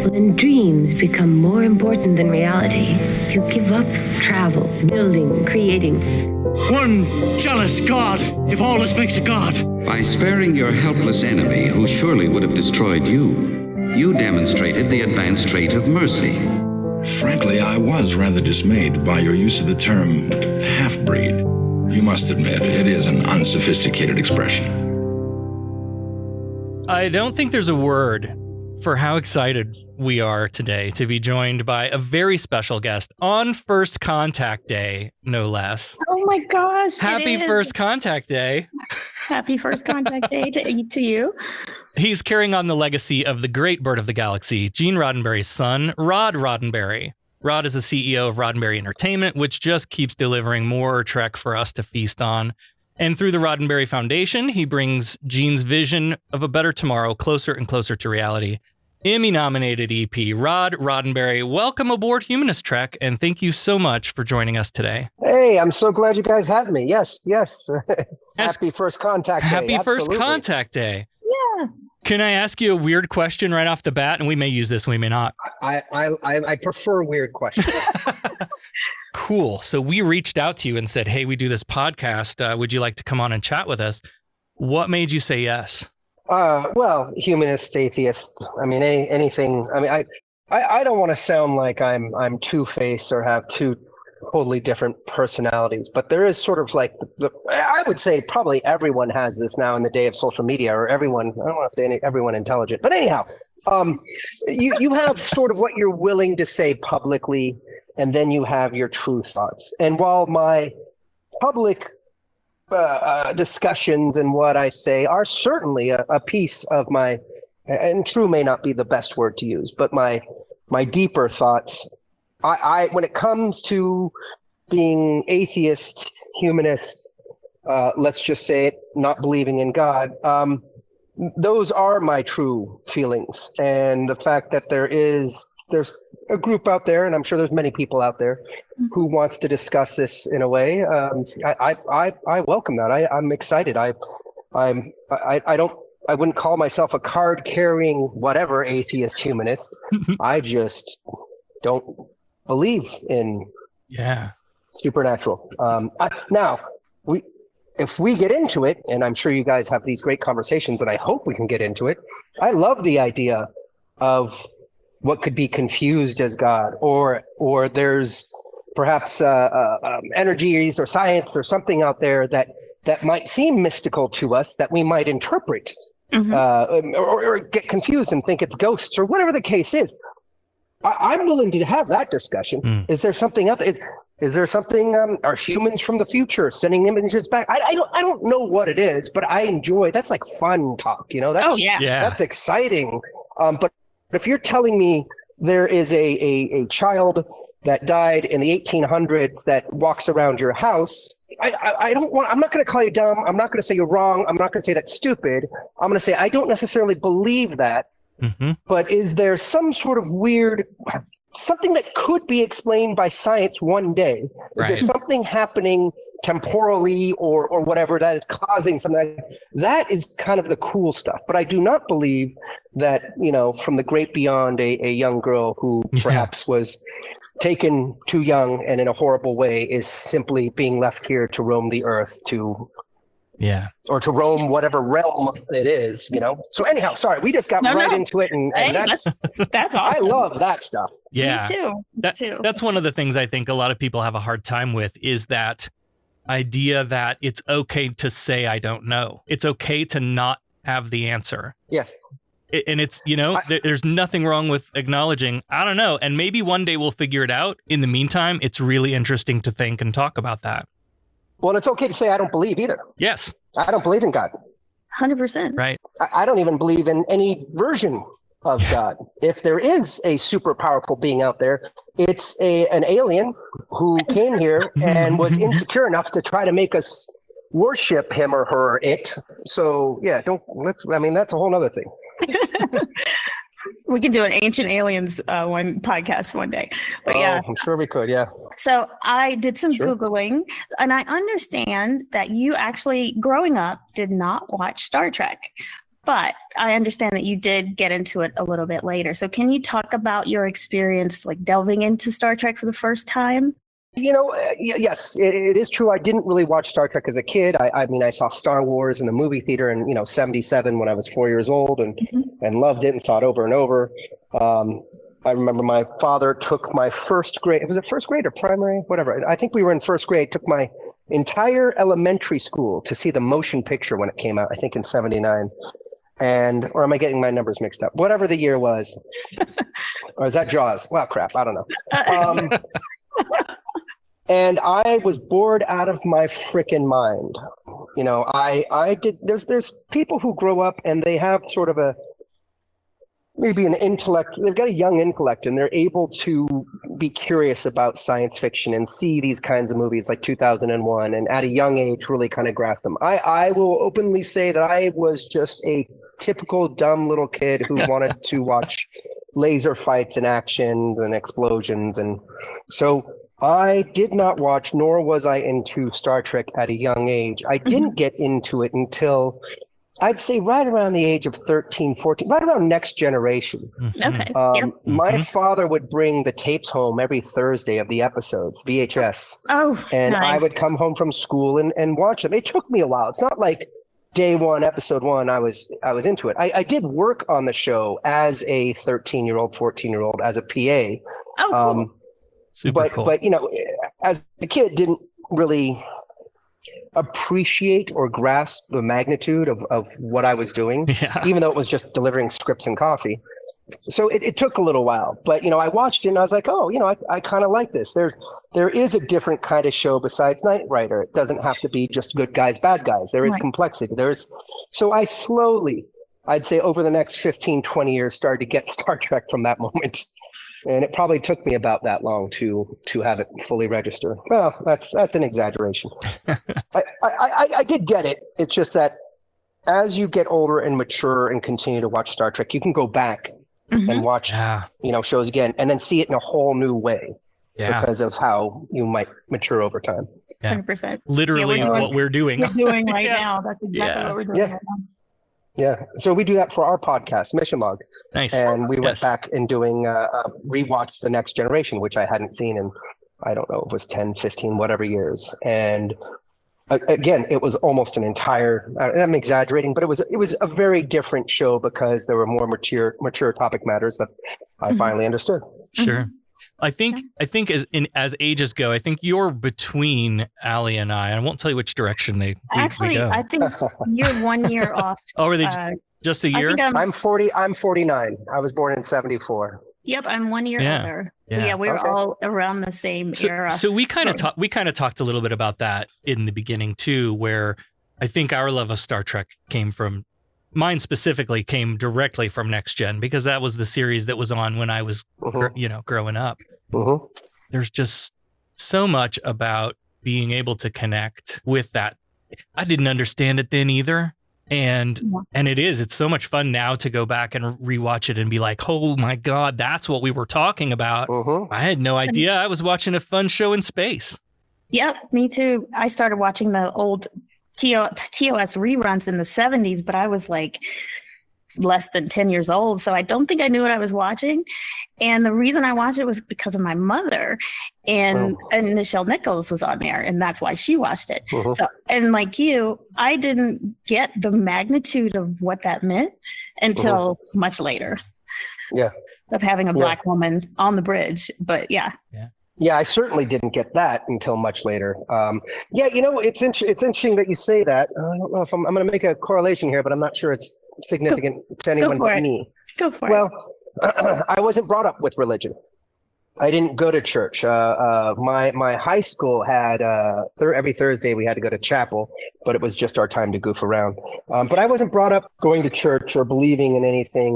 When dreams become more important than reality, you give up travel, building, creating. One jealous god, if all this makes a god. By sparing your helpless enemy, who surely would have destroyed you, you demonstrated the advanced trait of mercy. Frankly, I was rather dismayed by your use of the term half-breed. You must admit, it is an unsophisticated expression. I don't think there's a word for how excited we are today to be joined by a very special guest on First Contact Day, no less. Oh my gosh. Happy First Contact Day. Happy First Contact Day to you. He's carrying on the legacy of the great bird of the galaxy, Gene Roddenberry's son, Rod Roddenberry. Rod is the CEO of Roddenberry Entertainment, which just keeps delivering more Trek for us to feast on. And through the Roddenberry Foundation, he brings Gene's vision of a better tomorrow closer and closer to reality. Emmy-nominated EP, Rod Roddenberry, welcome aboard Humanist Trek, and thank you so much for joining us today. Hey, I'm so glad you guys have me. Yes. Happy First Contact Day. Happy First Absolutely. Contact Day. Yeah. Can I ask you a weird question right off the bat? And we may use this, we may not. I prefer weird questions. Cool. So we reached out to you and said, hey, we do this podcast. Would you like to come on and chat with us? What made you say yes? Well, humanist, atheist. I mean, anything. I mean, I don't want to sound like I'm two-faced or have two totally different personalities, but there is sort of like I would say probably everyone has this now in the day of social media, or everyone. I don't want to say everyone intelligent, but anyhow, you have sort of what you're willing to say publicly, and then you have your true thoughts. And while my public discussions and what I say are certainly a piece of my, and true may not be the best word to use, but my deeper thoughts. I when it comes to being atheist, humanist, let's just say it, not believing in God, those are my true feelings. And the fact that there's a group out there, and I'm sure there's many people out there who wants to discuss this in a way. I welcome that. I'm excited. I wouldn't call myself a card carrying whatever atheist humanist. I just don't believe in supernatural. Now, if we get into it, and I'm sure you guys have these great conversations, and I hope we can get into it. I love the idea of what could be confused as God, or there's perhaps energies or science or something out there that might seem mystical to us that we might interpret or get confused and think it's ghosts or whatever the case is. I'm willing to have that discussion. Is there something out there? Is there something? Are humans from the future sending images back? I don't know what it is, but I enjoy. That's like fun talk, you know. That's exciting. But if you're telling me there is a child that died in the 1800s that walks around your house, I'm not going to call you dumb. I'm not going to say you're wrong. I'm not going to say that's stupid. I'm going to say I don't necessarily believe that. But is there some sort of weird, something that could be explained by science one day? Is there something happening temporally or whatever that is causing something? That is kind of the cool stuff. But I do not believe that, you know, from the great beyond, a young girl who perhaps was taken too young and in a horrible way is simply being left here to roam the earth or to roam whatever realm it is, you know. So anyhow, sorry, we just got into it, and that's awesome. I love that stuff. Yeah, me too. That's one of the things I think a lot of people have a hard time with, is that idea that it's okay to say I don't know. It's okay to not have the answer. Yeah. And it's, you know, there's nothing wrong with acknowledging, I don't know, and maybe one day we'll figure it out. In the meantime, it's really interesting to think and talk about that. Well, it's okay to say I don't believe either. Yes. I don't believe in God. 100%. Right. I don't even believe in any version of God. If there is a super powerful being out there, it's an alien who came here and was insecure enough to try to make us worship him or her or it. So yeah, that's a whole nother thing. We can do an Ancient Aliens one podcast one day. But yeah, I'm sure we could. Yeah. So I did some Googling, and I understand that you actually, growing up, did not watch Star Trek, but I understand that you did get into it a little bit later. So can you talk about your experience, like delving into Star Trek for the first time? You know, yes, it is true. I didn't really watch Star Trek as a kid. I mean, I saw Star Wars in the movie theater in, 77 when I was 4 years old and loved it and saw it over and over. I remember my father took my first grade. Was it first grade or primary? Whatever. I think we were in first grade. Took my entire elementary school to see the motion picture when it came out, I think in 79. Or am I getting my numbers mixed up? Whatever the year was. Or is that Jaws? Well, crap. I don't know. And I was bored out of my freaking mind. You know, I did, there's people who grow up and they have sort of maybe an intellect, they've got a young intellect and they're able to be curious about science fiction and see these kinds of movies like 2001 and at a young age really kind of grasp them. I will openly say that I was just a typical dumb little kid who wanted to watch laser fights and action and explosions. And so I did not watch, nor was I into Star Trek at a young age. I didn't get into it until I'd say right around the age of 13, 14, right around Next Generation. Okay. My father would bring the tapes home every Thursday of the episodes, VHS. Oh, and nice. I would come home from school and watch them. It took me a while. It's not like day one, episode one, I was into it. I did work on the show as a 13-year-old, 14-year-old, as a PA. Oh, cool. Super cool. But, you know, as a kid, didn't really appreciate or grasp the magnitude of what I was doing, even though it was just delivering scripts and coffee. So it took a little while, but, you know, I watched it and I was like, oh, you know, I kind of like this. There is a different kind of show besides Knight Rider. It doesn't have to be just good guys, bad guys. There is complexity. So I slowly, I'd say over the next 15, 20 years, started to get Star Trek from that moment. And it probably took me about that long to have it fully register. Well, that's an exaggeration. I did get it. It's just that as you get older and mature and continue to watch Star Trek, you can go back and watch shows again and then see it in a whole new way because of how you might mature over time. 100%. Literally what we're doing. We're doing right now. That's exactly what we're doing right now. Yeah. So we do that for our podcast, Mission Log. Nice. And we went back and doing rewatch The Next Generation, which I hadn't seen in, I don't know, it was 10, 15, whatever years. And again, it was almost an entire, I'm exaggerating, but it was a very different show because there were more mature topic matters that I finally understood. Sure. I think as ages go, I think you're between Allie and I. I won't tell you which direction we go. I think you're 1 year off. Oh, are they just a year? I'm 40. I'm 49. I was born in 74. Yep, I'm 1 year older. Yeah, we're all around the same era. So we kind of talked a little bit about that in the beginning too, where I think our love of Star Trek mine specifically came directly from Next Gen because that was the series that was on when I was, growing up. There's just so much about being able to connect with that. I didn't understand it then either. And it's so much fun now to go back and rewatch it and be like, oh my God, that's what we were talking about. I had no idea I was watching a fun show in space. Yep, me too. I started watching the old TOS reruns in the 70s, but I was like less than 10 years old. So I don't think I knew what I was watching. And the reason I watched it was because of my mother and Nichelle Nichols was on there. And that's why she watched it. So, and like you, I didn't get the magnitude of what that meant until much later. Yeah. Of having a black woman on the bridge. But yeah. Yeah, I certainly didn't get that until much later. It's interesting that you say that. I don't know if I'm going to make a correlation here, but I'm not sure it's significant to anyone but me. Go for it. Well, I wasn't brought up with religion. I didn't go to church. My high school had every Thursday we had to go to chapel, but it was just our time to goof around. But I wasn't brought up going to church or believing in anything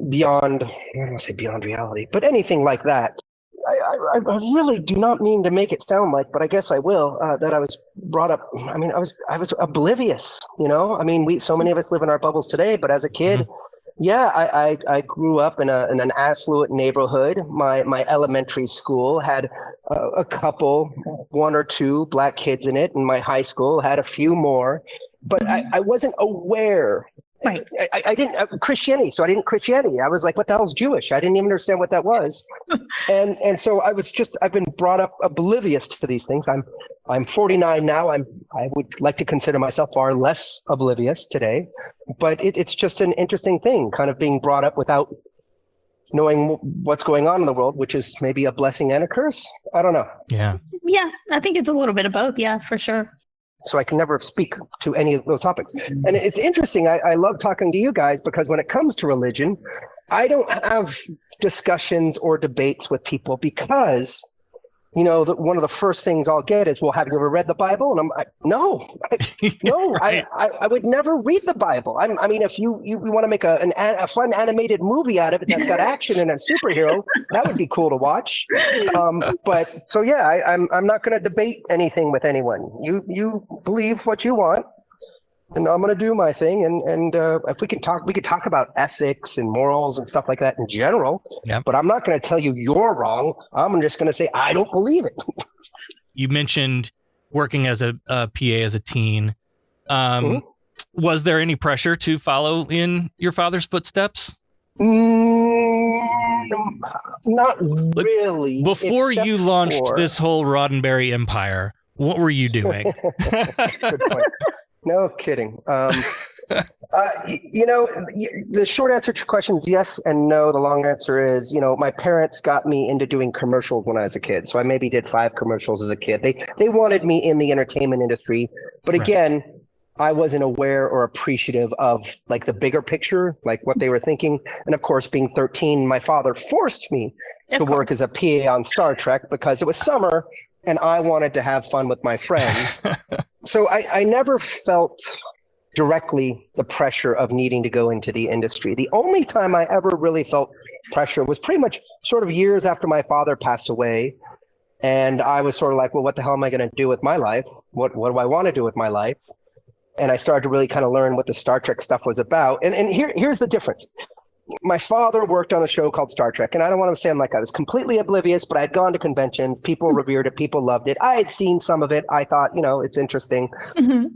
beyond, I don't want to say beyond reality, but anything like that. I really do not mean to make it sound like, but I guess I will, that I was brought up. I mean, I was oblivious, so many of us live in our bubbles today, but as a kid, I grew up in an affluent neighborhood. My elementary school had a couple, one or two black kids in it, and my high school had a few more, but I wasn't aware. Right. I didn't Christianity. So I didn't Christianity. I was like, what the hell's Jewish? I didn't even understand what that was. and so I've been brought up oblivious to these things. I'm 49 now. I would like to consider myself far less oblivious today, but it's just an interesting thing, kind of being brought up without knowing what's going on in the world, which is maybe a blessing and a curse. I don't know. Yeah. Yeah, I think it's a little bit of both. Yeah, for sure. So I can never speak to any of those topics. And it's interesting. I love talking to you guys because when it comes to religion, I don't have discussions or debates with people because, one of the first things I'll get is, well, have you ever read the Bible? And I'm like, no, right. I would never read the Bible. I mean, if you want to make a fun animated movie out of it that's got action and a superhero, that would be cool to watch. I'm not going to debate anything with anyone. You believe what you want. And I'm going to do my thing. And if we could talk about ethics and morals and stuff like that in general. Yep. But I'm not going to tell you you're wrong. I'm just going to say I don't believe it. You mentioned working as a PA as a teen. Was there any pressure to follow in your father's footsteps? Not really. Before you launched this whole Roddenberry empire, what were you doing? Good point. No kidding. The short answer to your question is yes and no. The long answer is, my parents got me into doing commercials when I was a kid. So I maybe did 5 commercials as a kid. They wanted me in the entertainment industry. But again, I wasn't aware or appreciative of like the bigger picture, like what they were thinking. And of course, being 13, my father forced me to work as a PA on Star Trek because it was summer and I wanted to have fun with my friends. So I never felt directly the pressure of needing to go into the industry. The only time I ever really felt pressure was pretty much sort of years after my father passed away. And I was sort of like, well, what the hell am I going to do with my life? What do I want to do with my life? And I started to really kind of learn what the Star Trek stuff was about. And here's the difference. My father worked on a show called Star Trek, and I don't want to sound like I was completely oblivious, but I'd gone to conventions. People revered it. People loved it. I had seen some of it. I thought, it's interesting,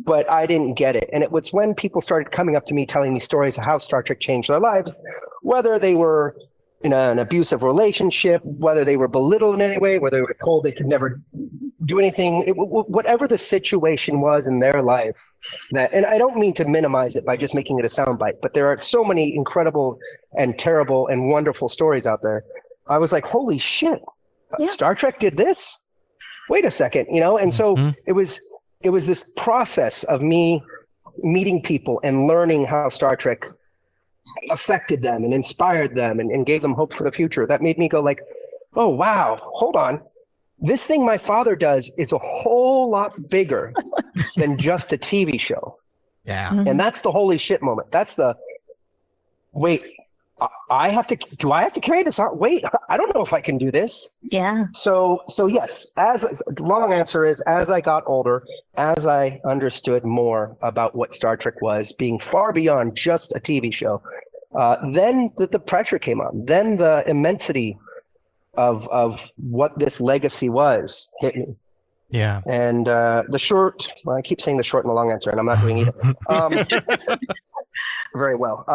but I didn't get it. And it was when people started coming up to me, telling me stories of how Star Trek changed their lives, whether they were in an abusive relationship, whether they were belittled in any way, whether they were told they could never do anything, whatever the situation was in their life. And I don't mean to minimize it by just making it a soundbite, but there are so many incredible and terrible and wonderful stories out there. I was like, holy shit, Star Trek did this? Wait a second, And so it was this process of me meeting people and learning how Star Trek affected them and inspired them and gave them hope for the future. That made me go like, oh, wow, hold on. This thing my father does is a whole lot bigger than just a TV show. Yeah. And that's the holy shit moment. That's the, wait, do I have to carry this out? Wait, I don't know if I can do this. Yeah. So yes, the long answer is, as I got older, as I understood more about what Star Trek was, being far beyond just a TV show, then the pressure came on. Then the immensity of what this legacy was hit me. Yeah. And I keep saying the short and the long answer, and I'm not doing either. Very well.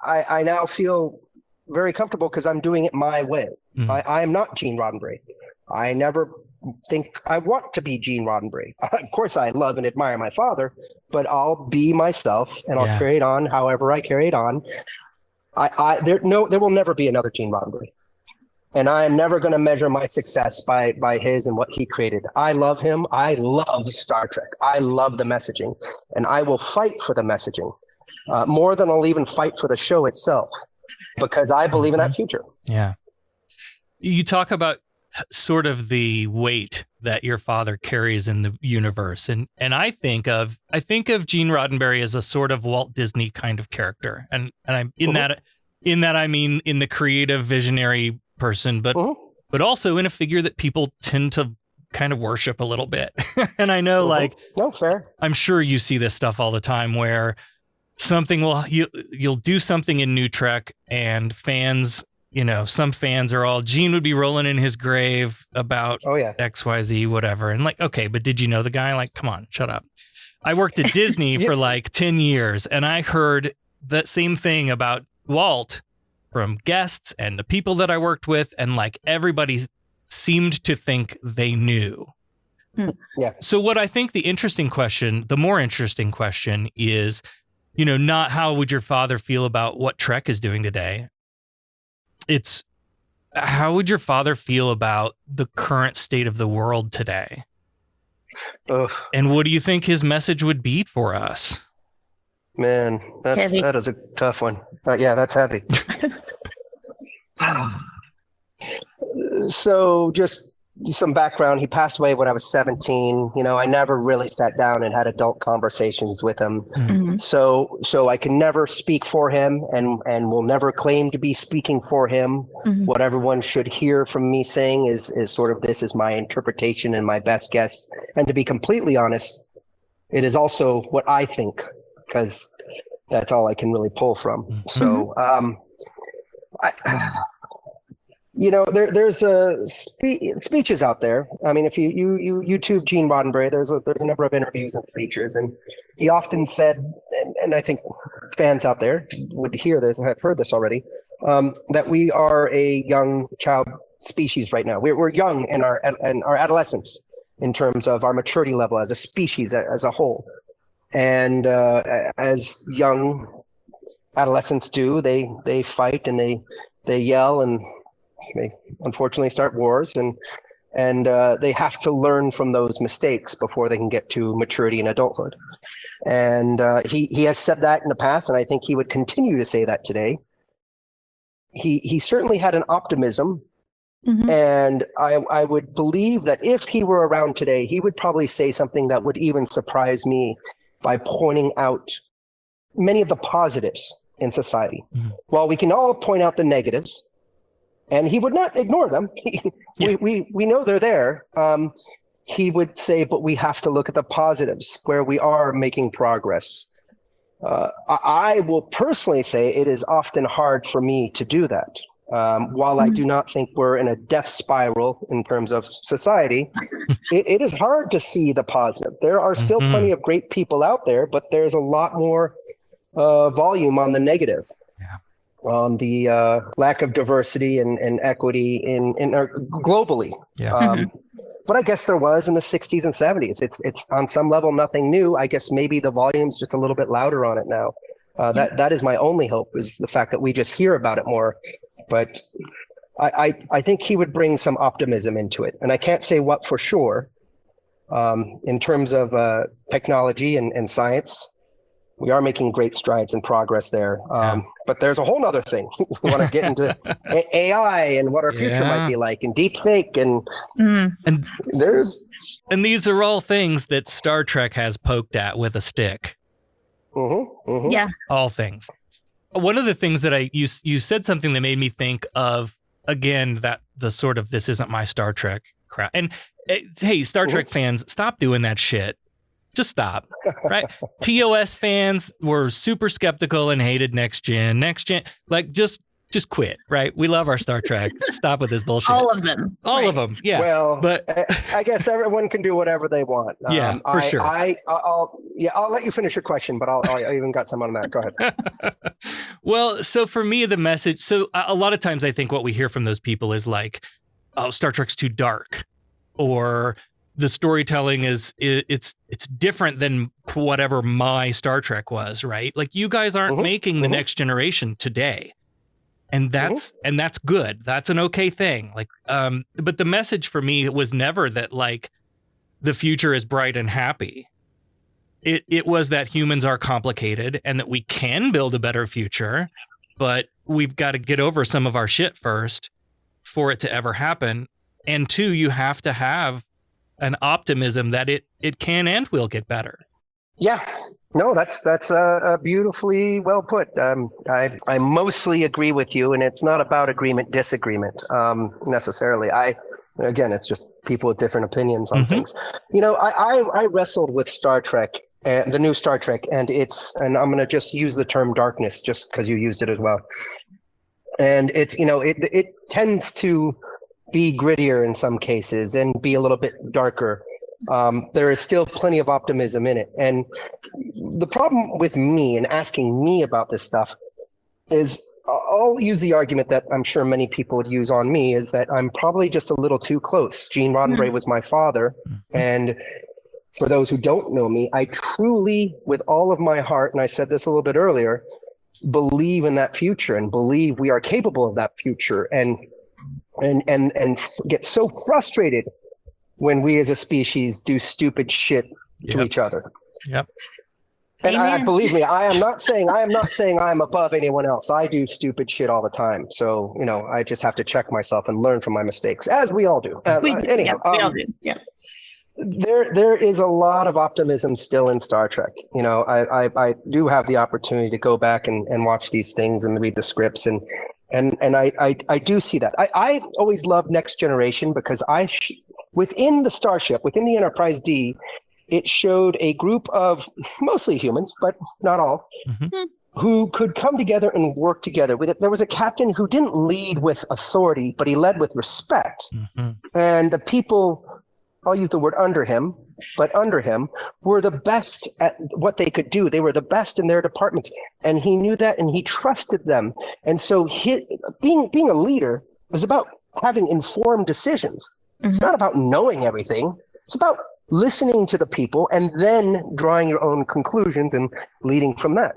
I now feel very comfortable because I'm doing it my way. I am not Gene Roddenberry. I never think I want to be Gene Roddenberry. Of course, I love and admire my father, but I'll be myself and I'll carry it on however I carry it on. There will never be another Gene Roddenberry. And I am never going to measure my success by his and what he created. I love him. I love Star Trek. I love the messaging. And I will fight for the messaging more than I'll even fight for the show itself, because I believe in that future. Yeah. You talk about sort of the weight that your father carries in the universe. And I think of Gene Roddenberry as a sort of Walt Disney kind of character. And I'm in that I mean in the creative visionary person, but also in a figure that people tend to kind of worship a little bit. And I know fair. I'm sure you see this stuff all the time where you'll do something in New Trek and fans, some fans are all, Gene would be rolling in his grave about XYZ, whatever. And okay, but did you know the guy? Come on, shut up. I worked at Disney for 10 years and I heard that same thing about Walt from guests and the people that I worked with, and everybody seemed to think they knew. Yeah. So what I think the more interesting question is, not how would your father feel about what Trek is doing today? it's how would your father feel about the current state of the world today? Ugh. And what do you think his message would be for us? Man, that is a tough one. Yeah, that's heavy. So just some background. He passed away when I was 17. You know, I never really sat down and had adult conversations with him. Mm-hmm. So I can never speak for him and will never claim to be speaking for him. Mm-hmm. What everyone should hear from me saying is sort of this is my interpretation and my best guess. And to be completely honest, it is also what I think, because that's all I can really pull from. Mm-hmm. So, you know, there's speeches out there. I mean, if you YouTube Gene Roddenberry, there's a number of interviews and speeches, and he often said, and I think fans out there would hear this and have heard this already, that we are a young child species right now. We're young in our adolescence in terms of our maturity level as a species, as a whole. And as young adolescents do, they fight and they yell and they unfortunately start wars, and they have to learn from those mistakes before they can get to maturity and adulthood. And he has said that in the past, and I think he would continue to say that today. He certainly had an optimism, and I would believe that if he were around today, he would probably say something that would even surprise me by pointing out many of the positives in society. While we can all point out the negatives, and he would not ignore them. We know they're there. He would say, but we have to look at the positives where we are making progress. I will personally say it is often hard for me to do that. While I do not think we're in a death spiral in terms of society, it is hard to see the positive. There are still plenty of great people out there, but there's a lot more volume on the negative. On the lack of diversity and equity in globally. But I guess there was in the 60s and 70s. It's on some level nothing new. I guess maybe the volume's just a little bit louder on it now. That is my only hope, is the fact that we just hear about it more. But I think he would bring some optimism into it. And I can't say what for sure. In terms of technology and science, we are making great strides and progress there. But there's a whole nother thing. We want to get into AI and what our future might be like, and deep fake, and these are all things that Star Trek has poked at with a stick. Yeah. All things. One of the things that you said something that made me think of, again, that the sort of this isn't my Star Trek crap. And hey, Star Trek fans, stop doing that shit. Just stop, right? TOS fans were super skeptical and hated Next Gen. Like, just quit, right? We love our Star Trek. Stop with this bullshit. All of them. All of them, yeah. Well, but I guess everyone can do whatever they want. Yeah, for sure. I'll let you finish your question, but I even got some on that. Go ahead. Well, so for me, the message. So a lot of times, I think what we hear from those people is like, "Oh, Star Trek's too dark," or the storytelling it's different than whatever my Star Trek was, right? Like, you guys aren't making the next generation today. And that's good. That's an okay thing. Like, but the message for me was never that like the future is bright and happy. It was that humans are complicated and that we can build a better future, but we've got to get over some of our shit first for it to ever happen. And two, you have to have an optimism that it can and will get better. Yeah, no, that's beautifully well put. I mostly agree with you, and it's not about agreement, disagreement necessarily. Again, it's just people with different opinions on things. You know, I wrestled with Star Trek, the new Star Trek, and I'm going to just use the term darkness just because you used it as well. And it's, you know, it tends to be grittier in some cases and be a little bit darker. There is still plenty of optimism in it. And the problem with me and asking me about this stuff is I'll use the argument that I'm sure many people would use on me, is that I'm probably just a little too close. Gene Roddenberry was my father. And for those who don't know me, I truly, with all of my heart, and I said this a little bit earlier, believe in that future and believe we are capable of that future, and get so frustrated when we as a species do stupid shit to each other. Yep. And I believe me, I am not saying I'm above anyone else. I do stupid shit all the time. So, I just have to check myself and learn from my mistakes, as we all do. Anyhow, we all do. Yeah. There is a lot of optimism still in Star Trek. I do have the opportunity to go back and watch these things and read the scripts, and I do see that. I always loved Next Generation because within the starship, within the Enterprise D, it showed a group of mostly humans, but not all, who could come together and work together. There was a captain who didn't lead with authority, but he led with respect. And the people, I'll use the word under him, were the best at what they could do. They were the best in their departments. And he knew that, and he trusted them. And so being a leader was about having informed decisions. It's not about knowing everything. It's about listening to the people and then drawing your own conclusions and leading from that.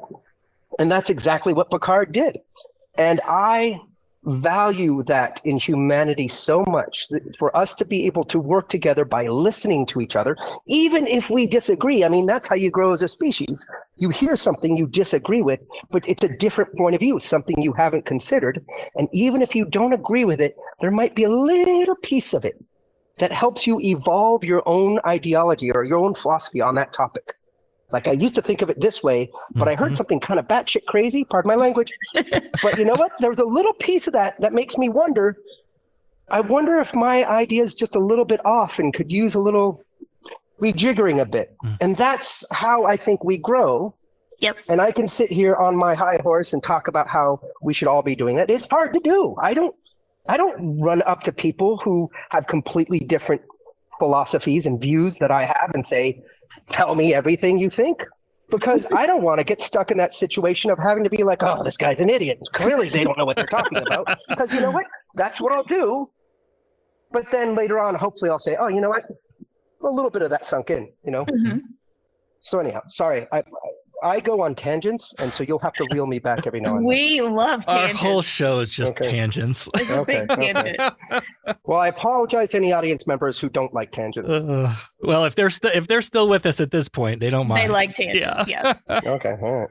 And that's exactly what Picard did. And I value that in humanity so much, that for us to be able to work together by listening to each other, even if we disagree. I mean, that's how you grow as a species. You hear something you disagree with, but it's a different point of view, something you haven't considered. And even if you don't agree with it, there might be a little piece of it that helps you evolve your own ideology or your own philosophy on that topic. Like, I used to think of it this way, but I heard something kind of batshit crazy, pardon my language. But you know what? There's a little piece of that makes me wonder. I wonder if my idea is just a little bit off and could use a little rejiggering a bit. And that's how I think we grow. Yep. And I can sit here on my high horse and talk about how we should all be doing that. It's hard to do. I don't run up to people who have completely different philosophies and views that I have and say, tell me everything you think, because I don't want to get stuck in that situation of having to be like, oh, this guy's an idiot. Clearly they don't know what they're talking about. Because you know what? That's what I'll do. But then later on, hopefully I'll say, oh, you know what? A little bit of that sunk in, So anyhow, sorry. I go on tangents, and so you'll have to reel me back every now and then. We love tangents. Our whole show is just tangents. It's a big tangent. Well, I apologize to any audience members who don't like tangents. Well, if they're still with us at this point, they don't mind. They like tangents. Yeah. Okay. All right.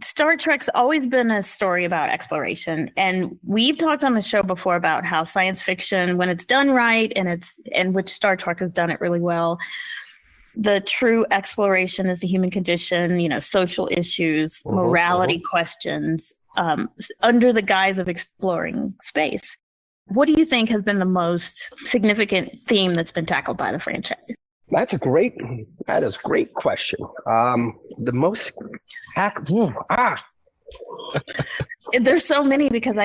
Star Trek's always been a story about exploration, and we've talked on the show before about how science fiction, when it's done right, and which Star Trek has done it really well, the true exploration is the human condition, social issues, morality questions, under the guise of exploring space. What do you think has been the most significant theme that's been tackled by the franchise? That is a great question. The most There's so many because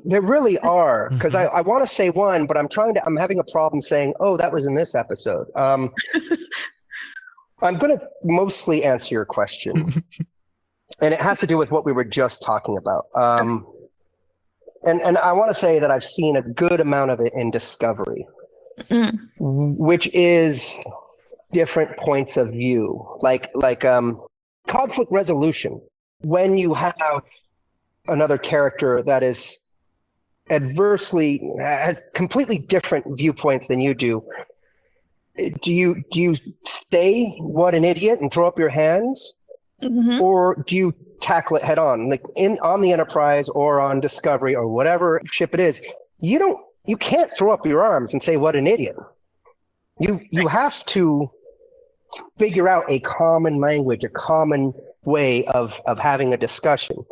there really are, because I want to say one, but I'm having a problem saying, oh, that was in this episode. I'm going to mostly answer your question, and it has to do with what we were just talking about. And I want to say that I've seen a good amount of it in Discovery, which is different points of view, like conflict resolution. When you have another character that is has completely different viewpoints than you do, do you stay what an idiot and throw up your hands, or do you tackle it head on, like on the Enterprise or on Discovery or whatever ship it is? You can't throw up your arms and say what an idiot. You have to figure out a common language, a common way of having a discussion.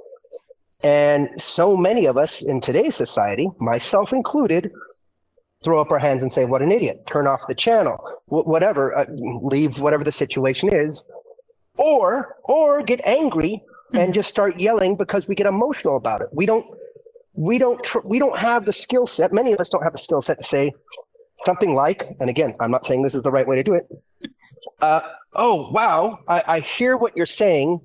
And so many of us in today's society, myself included, throw up our hands and say, what an idiot, turn off the channel, whatever, leave whatever the situation is, or get angry and just start yelling because we get emotional about it. We don't have the skill set. Many of us don't have the skill set to say something like, and again, I'm not saying this is the right way to do it. Oh, wow, I hear what you're saying.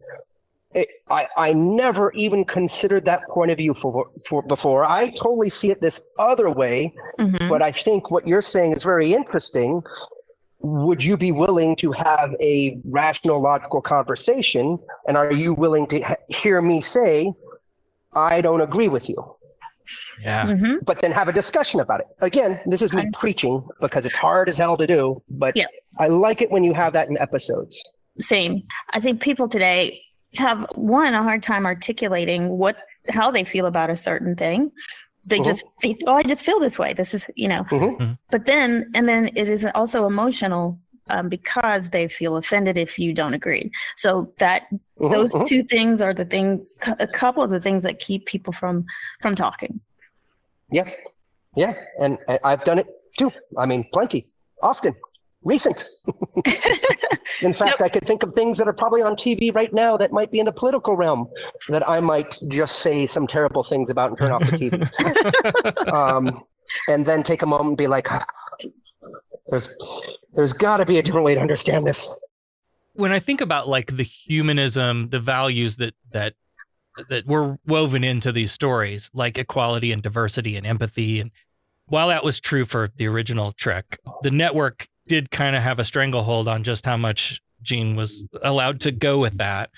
I never even considered that point of view for before. I totally see it this other way, but I think what you're saying is very interesting. would you be willing to have a rational, logical conversation? And are you willing to hear me say, I don't agree with you? Yeah. Mm-hmm. But then have a discussion about it. Again, this is me preaching because it's hard as hell to do, but I like it when you have that in episodes. Same. I think people today have a hard time articulating how they feel about a certain thing. They just think, I just feel this way. This is, but then it is also emotional because they feel offended if you don't agree. So those two things are a couple of the things that keep people from talking. Yeah. Yeah. And I've done it too. I mean, plenty, often, recent. In fact, I could think of things that are probably on TV right now that might be in the political realm that I might just say some terrible things about and turn off the TV. And then take a moment and be like, there's got to be a different way to understand this. When I think about like the humanism, the values that were woven into these stories, like equality and diversity and empathy, and while that was true for the original Trek, the network did kind of have a stranglehold on just how much Gene was allowed to go with that.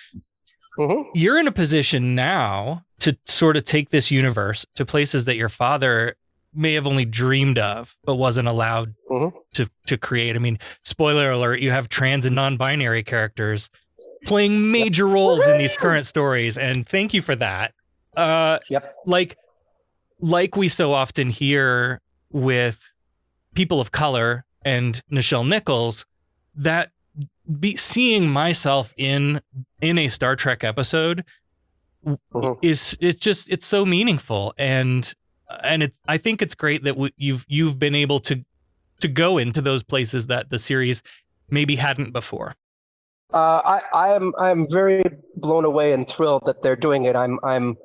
You're in a position now to sort of take this universe to places that your father may have only dreamed of, but wasn't allowed to create. I mean, spoiler alert, you have trans and non-binary characters playing major roles in these current stories. And thank you for that. Like we so often hear with people of color and Nichelle Nichols, that seeing myself in a Star Trek episode it's so meaningful. And I think it's great that you've been able to go into those places that the series maybe hadn't before. I'm very blown away and thrilled that they're doing it. I'm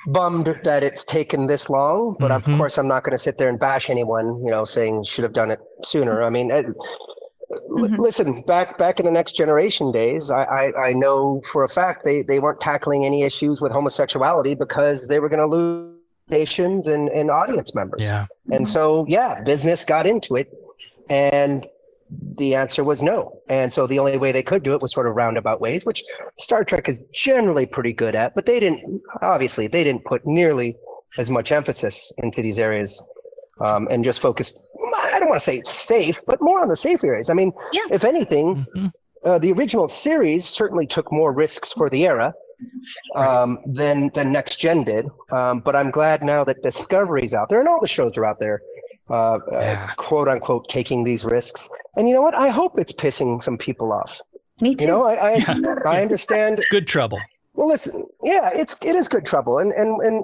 bummed that it's taken this long, but of course I'm not going to sit there and bash anyone, saying should have done it sooner. I mean, listen, back in the Next Generation days, I know for a fact they weren't tackling any issues with homosexuality because they were going to lose stations and audience members. Yeah. And so, business got into it, and the answer was no. And so the only way they could do it was sort of roundabout ways, which Star Trek is generally pretty good at, but they didn't put nearly as much emphasis into these areas and just focused, I don't want to say safe, but more on the safe areas. I mean, if anything, the original series certainly took more risks for the era than Next Gen did. But I'm glad now that Discovery's out there and all the shows are out there, quote unquote, taking these risks. And you know what? I hope it's pissing some people off. Me too. I understand. Good trouble. Well, listen, it is good trouble. And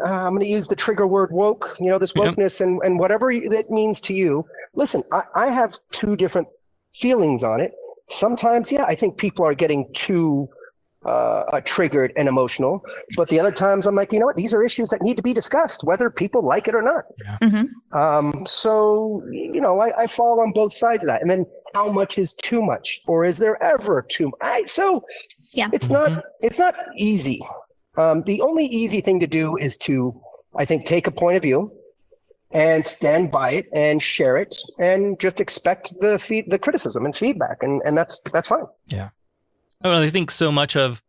I'm going to use the trigger word woke, this wokeness and whatever that means to you. Listen, I have two different feelings on it. Sometimes, I think people are getting too triggered and emotional, but the other times I'm like, you know what, these are issues that need to be discussed, whether people like it or not. So, I fall on both sides of that. And then how much is too much, or is there ever too much? It's not easy. The only easy thing to do is to, I think, take a point of view and stand by it and share it and just expect the criticism and feedback. And that's fine. Yeah. Well, I think so much of,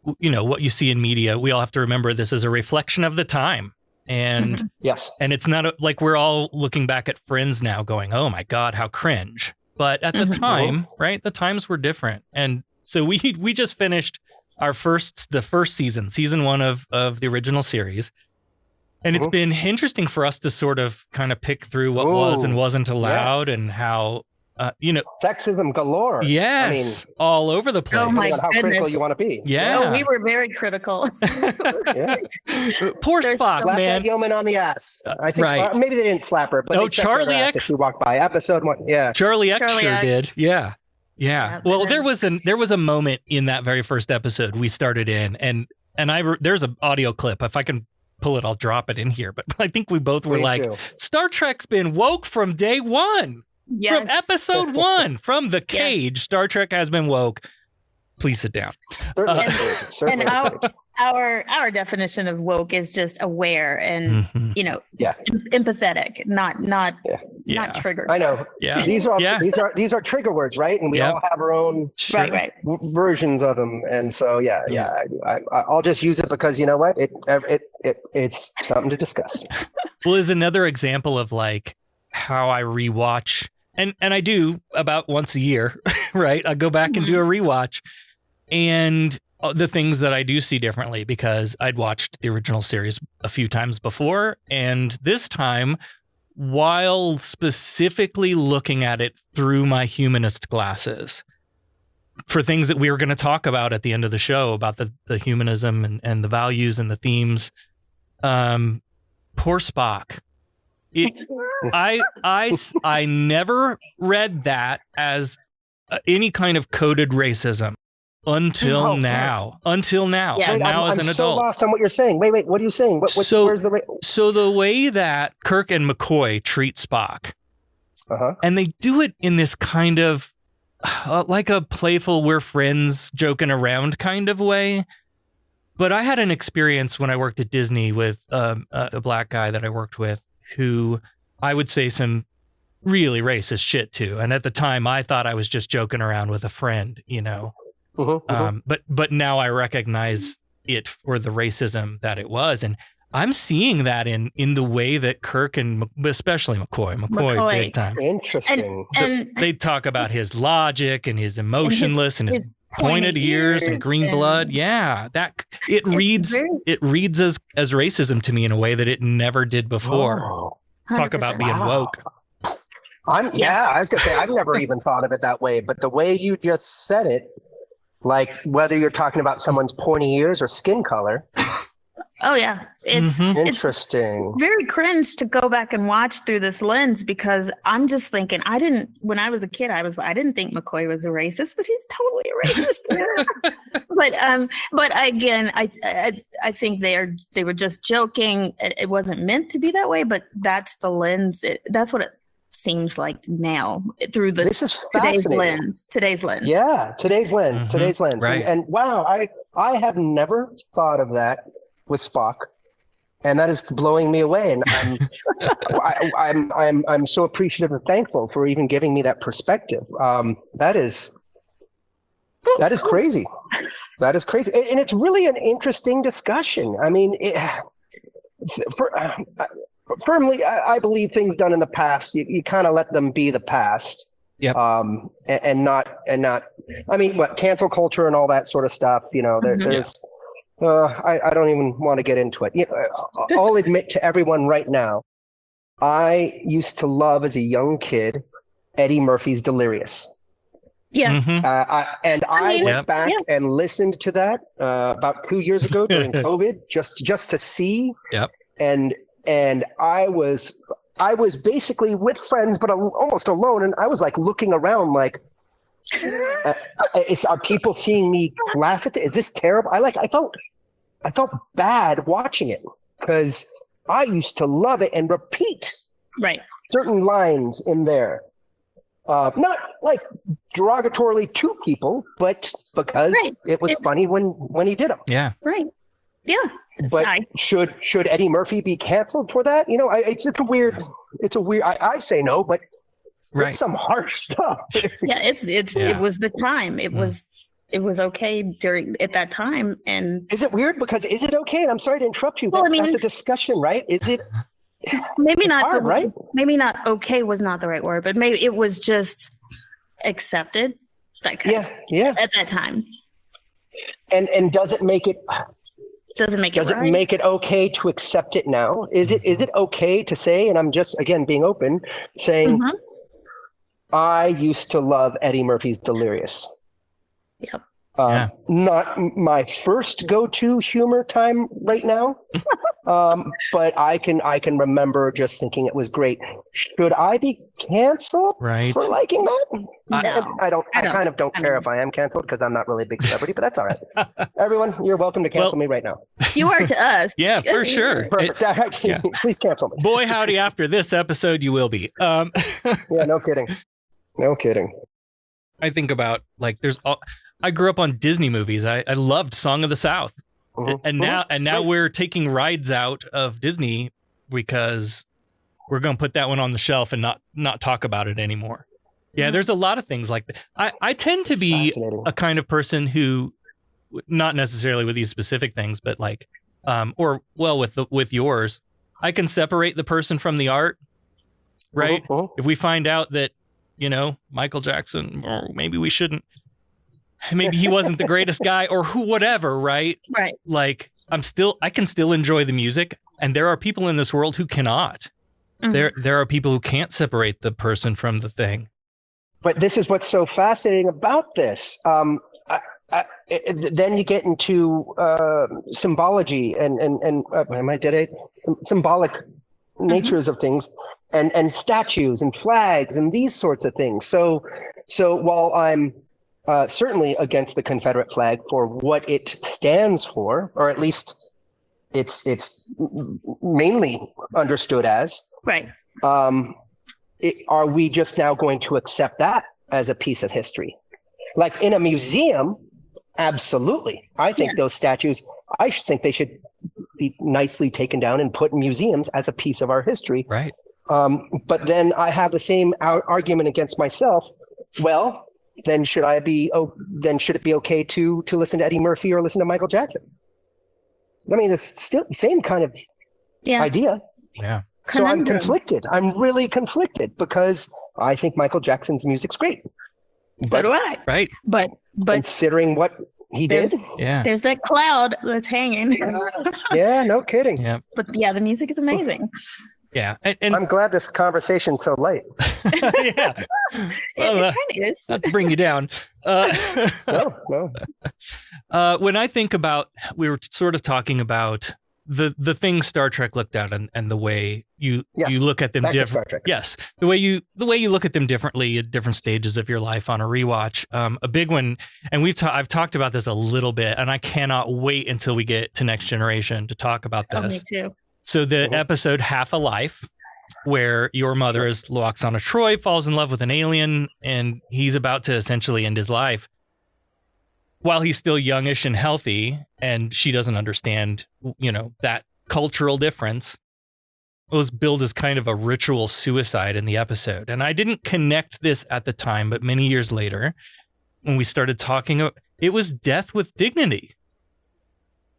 what you see in media, we all have to remember this is a reflection of the time. And yes, and it's not like we're all looking back at Friends now going, oh my God, how cringe. But at the time, right, the times were different. And so we just finished the first season 1 of the original series. And it's been interesting for us to sort of kind of pick through what was and wasn't allowed and how, sexism galore. Yes, all over the place. Oh my how critical you want to be. Yeah. Oh, we were very critical. Poor Spock, slap man. that yeoman on the ass. I think maybe they didn't slap her, but they Charlie X. If she walked by episode 1. Yeah, Charlie X sure did. Yeah. Well, there was a moment in that very first episode we started in, and there's an audio clip. If I can pull it, I'll drop it in here. But I think we both were Star Trek's been woke from day one. Yes. From episode 1, from the cage, Star Trek has been woke. Please sit down. And our definition of woke is just aware and empathetic, not not trigger. I know. Yeah. These are trigger words, right? And we all have our own right versions of them. And so I'll just use it because you know what? It's something to discuss. Well, is another example of like how I rewatch, and I do about once a year, right? I go back and do a rewatch, and the things that I do see differently because I'd watched the original series a few times before, and this time, while specifically looking at it through my humanist glasses, for things that we were going to talk about at the end of the show about the humanism and the values and the themes. Poor Spock. I never read that as any kind of coded racism until now. Yeah. And now as an I'm adult. so lost on what you're saying. Wait, what are you saying? Where's the So the way that Kirk and McCoy treat Spock, and they do it in this kind of like a playful, we're friends, joking around kind of way. But I had an experience when I worked at Disney with a black guy that I worked with who I would say some really racist shit to. And at the time, I thought I was just joking around with a friend, you know. But now I recognize it for the racism that it was. And I'm seeing that in the way that Kirk and especially McCoy big time. Interesting. And they talk about his logic and his emotionless and his pointed ears and green blood. Yeah, that it reads as racism to me in a way that it never did before. Talk about being woke. I was gonna say I've never even thought of it that way, but the way you just said it, like whether you're talking about someone's pointy ears or skin color. Oh yeah, it's interesting. It's very cringe to go back and watch through this lens because I'm just thinking when I was a kid I didn't think McCoy was a racist, but he's totally a racist. But again, I think they were just joking. It wasn't meant to be that way, but that's the lens. That's what it seems like now through today's lens. Yeah, today's lens. Right. And wow, I have never thought of that with Spock, and that is blowing me away. And I'm so appreciative and thankful for even giving me that perspective. That is crazy. That is crazy, and it's really an interesting discussion. I mean, firmly, I believe things done in the past, you kind of let them be the past. Yep. And not. I mean, what cancel culture and all that sort of stuff. You know, there's. I don't even want to get into it. I'll admit to everyone right now, I used to love as a young kid Eddie Murphy's Delirious. Yeah. I went back and listened to that about 2 years ago during COVID, just to see. Yep. And I was basically with friends, but almost alone, and I was like looking around, like. Are people seeing me laugh at it? Is this terrible? I felt bad watching it because I used to love it and repeat certain lines in there. Not like derogatorily to people, but because it was funny when he did them. Yeah. Right. Yeah. But should Eddie Murphy be canceled for that? You know, it's a weird. I say no, but. Right. It's some harsh stuff. Yeah, it was the time. It was okay at that time. And is it weird? Because is it okay? And I'm sorry to interrupt you. That's the discussion, right? Is it maybe not hard, right? Maybe not okay was not the right word, but maybe it was just accepted. At that time. And does it make it make it okay to accept it now? Is it okay to say, and I'm just again being open, saying I used to love Eddie Murphy's Delirious. Yep. Not my first go-to humor time right now, but I can remember just thinking it was great. Should I be canceled for liking that? No, I kind of don't care if I am canceled because I'm not really a big celebrity, but that's all right. Everyone, you're welcome to cancel me right now. You are to us. Yeah, for sure. Perfect. Please cancel me. Boy, howdy, after this episode, you will be. Yeah, no kidding. No kidding. I think about I grew up on Disney movies. I loved Song of the South, and now we're taking rides out of Disney because we're going to put that one on the shelf and not talk about it anymore. Yeah, there's a lot of things like that. I tend to be a kind of person who, not necessarily with these specific things, but like, with yours, I can separate the person from the art, right? If we find out that, Michael Jackson, or maybe we shouldn't, maybe he wasn't the greatest guy or whatever, right? Right. Like I can still enjoy the music, and there are people in this world who cannot. There are people who can't separate the person from the thing. But this is what's so fascinating about this. Then you get into symbology and symbolic natures of things, and statues and flags and these sorts of things. So while I'm certainly against the Confederate flag for what it stands for, or at least it's mainly understood as, right. Are we just now going to accept that as a piece of history? Like in a museum, absolutely. I think those statues, I think they should be nicely taken down and put in museums as a piece of our history. Right. But then I have the same argument against myself. Well, then should it be okay to listen to Eddie Murphy or listen to Michael Jackson? I mean, it's still the same kind of idea. Yeah. So I'm conflicted. I'm really conflicted because I think Michael Jackson's music's great. So do I. Right. But considering what he did. Yeah. There's that cloud that's hanging. Yeah, no kidding. Yeah. But the music is amazing. Yeah. And I'm glad this conversation's so light. Yeah. Well, it kind of is. Not to bring you down. No. When I think about, we were sort of talking about the things Star Trek looked at and the way you look at them differently. Yes, the way you look at them differently at different stages of your life on a rewatch. A big one, and I've talked about this a little bit, and I cannot wait until we get to Next Generation to talk about this. Oh, me too. So the episode Half a Life, where your mother walks on a Troy, falls in love with an alien, and he's about to essentially end his life. While he's still youngish and healthy, and she doesn't understand, that cultural difference, it was billed as kind of a ritual suicide in the episode. And I didn't connect this at the time, but many years later, when we started talking, it was death with dignity.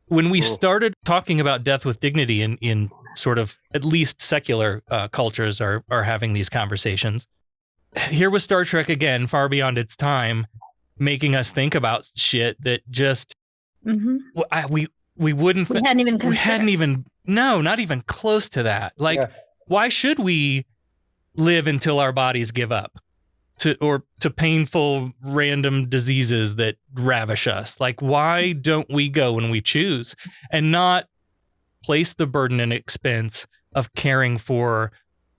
When we started talking about death with dignity in sort of at least secular cultures are having these conversations, here was Star Trek again, far beyond its time, making us think about shit that just we wouldn't. We hadn't even. We hadn't even. No, not even close to that. Like, why should we live until our bodies give up to painful random diseases that ravish us? Like, why don't we go when we choose and not place the burden and expense of caring for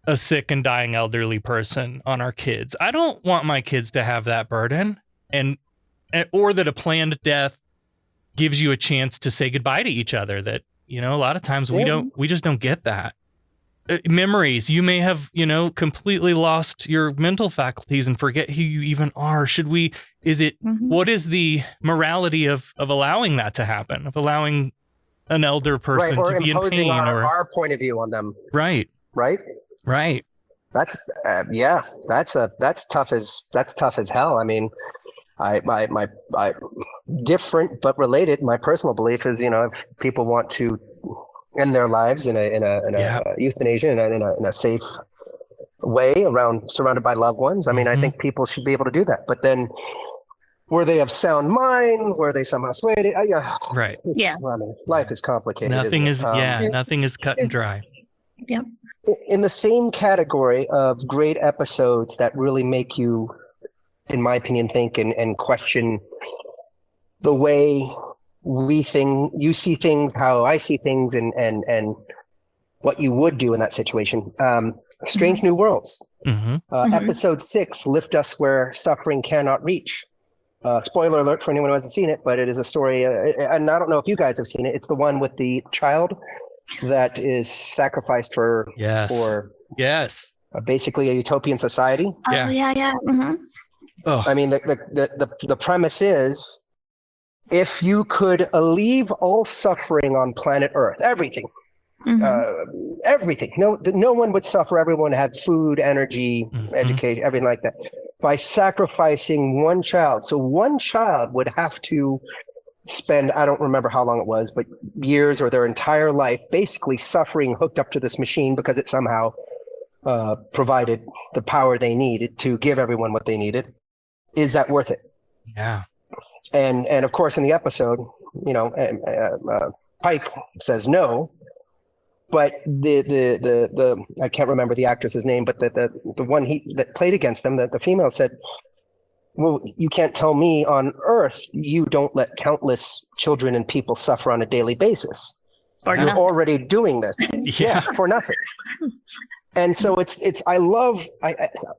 a sick and dying elderly person on our kids? I don't want my kids to have that burden. Or that a planned death gives you a chance to say goodbye to each other. That, a lot of times we just don't get that. Memories, you may have, completely lost your mental faculties and forget who you even are. What is the morality of allowing that to happen? Of allowing an elder person to be in pain our point of view on them. Right. That's that's tough as hell. I mean, my different but related. My personal belief is, if people want to end their lives in a euthanasia in a safe way surrounded by loved ones, I mean, I think people should be able to do that. But then, were they of sound mind? Were they somehow swayed? Right. Yeah. I mean, life is complicated. Nothing is nothing is cut and dry. Yep. In the same category of great episodes that really make you, in my opinion, think and question the way you see things, how I see things, and what you would do in that situation. Strange New Worlds. Episode 6, Lift Us Where Suffering Cannot Reach. Spoiler alert for anyone who hasn't seen it, but it is a story, and I don't know if you guys have seen it. It's the one with the child that is sacrificed for basically a utopian society. Yeah. Oh. I mean, the premise is, if you could alleviate all suffering on planet Earth, everything, everything. No one would suffer. Everyone had food, energy, education, everything like that. By sacrificing one child. So one child would have to spend, I don't remember how long it was, but years or their entire life basically suffering hooked up to this machine because it somehow provided the power they needed to give everyone what they needed. Is that worth it? Yeah. And of course, in the episode, Pike says no, but the I can't remember the actress's name, but the one that played against them, the female said, well, you can't tell me on Earth you don't let countless children and people suffer on a daily basis. You're already doing this. Yeah, for nothing. And so I love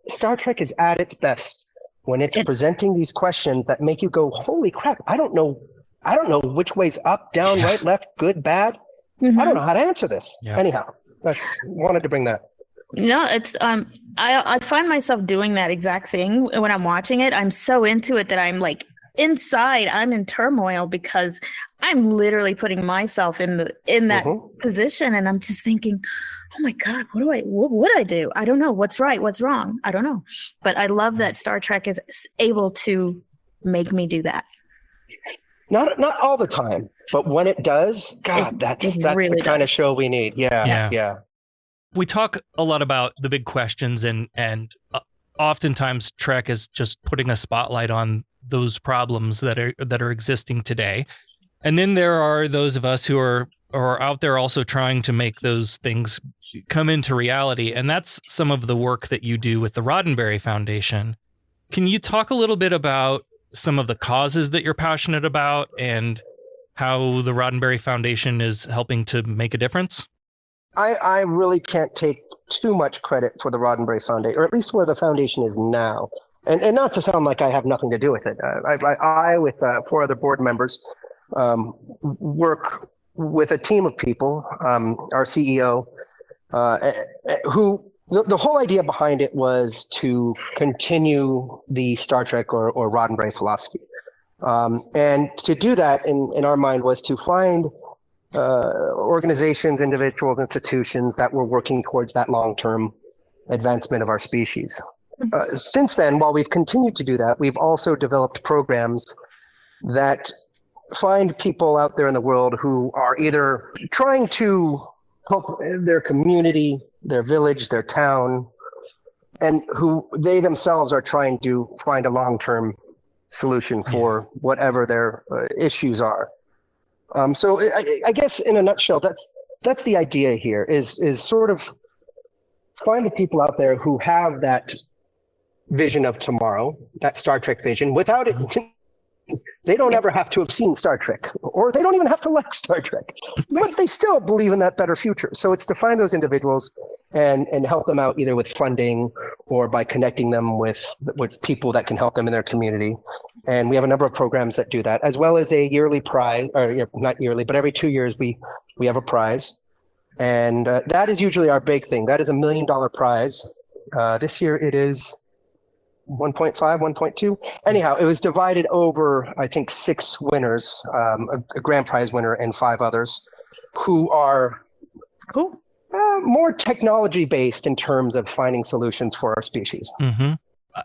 Star Trek is at its best when it's presenting these questions that make you go, holy crap, I don't know which way's up, down, right, left, good, bad. I don't know how to answer this. Yeah. Anyhow, wanted to bring that. No, it's I find myself doing that exact thing when I'm watching it. I'm so into it that I'm like inside, I'm in turmoil because I'm literally putting myself in that position, and I'm just thinking, oh my God, what would I do? I don't know. What's right? What's wrong? I don't know. But I love that Star Trek is able to make me do that. Not all the time, but when it does, God, that's really the kind of show we need. Yeah. We talk a lot about the big questions, and oftentimes Trek is just putting a spotlight on those problems that are existing today. And then there are those of us who are out there also trying to make those things come into reality. And that's some of the work that you do with the Roddenberry Foundation. Can you talk a little bit about some of the causes that you're passionate about and how the Roddenberry Foundation is helping to make a difference? I really can't take too much credit for the Roddenberry Foundation, or at least where the foundation is now. And not to sound like I have nothing to do with it. I with 4 other board members, work with a team of people, our CEO, who the whole idea behind it was to continue the Star Trek or Roddenberry philosophy. And to do that in our mind was to find organizations, individuals, institutions that were working towards that long-term advancement of our species. Since then, while we've continued to do that, we've also developed programs that find people out there in the world who are either trying to help their community, their village, their town, and who they themselves are trying to find a long-term solution for whatever their issues are. So I guess in a nutshell, that's the idea here is sort of find the people out there who have that vision of tomorrow, that Star Trek vision. Without it, they don't ever have to have seen Star Trek, or they don't even have to like Star Trek, but they still believe in that better future. So it's to find those individuals and help them out either with funding or by connecting them with people that can help them in their community. And we have a number of programs that do that, as well as a yearly prize, or not yearly, but every 2 years we have a prize. And that is usually our big thing. That is $1 million prize. This year it is 1.5, 1.2. Anyhow, it was divided over, I think, 6 winners, a grand prize winner and 5 others who are more technology based in terms of finding solutions for our species. Mm-hmm.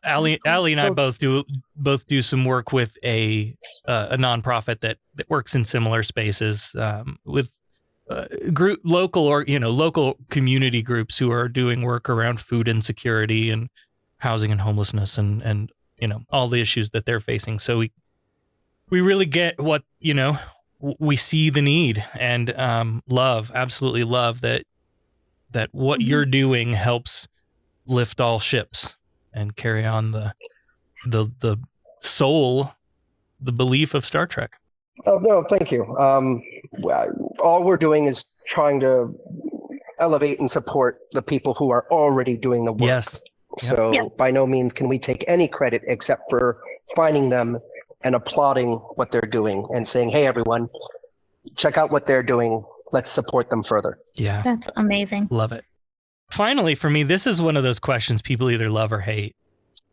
Allie and I both do some work with a nonprofit that works in similar spaces with local community groups who are doing work around food insecurity and housing and homelessness and all the issues that they're facing. So we really get what we see the need and absolutely love that what you're doing helps lift all ships and carry on the soul, the belief of Star Trek. Oh, no, thank you. All we're doing is trying to elevate and support the people who are already doing the work. Yes. So by no means can we take any credit except for finding them and applauding what they're doing and saying, hey, everyone, check out what they're doing. Let's support them further. Yeah. That's amazing. Love it. Finally, for me, this is one of those questions people either love or hate.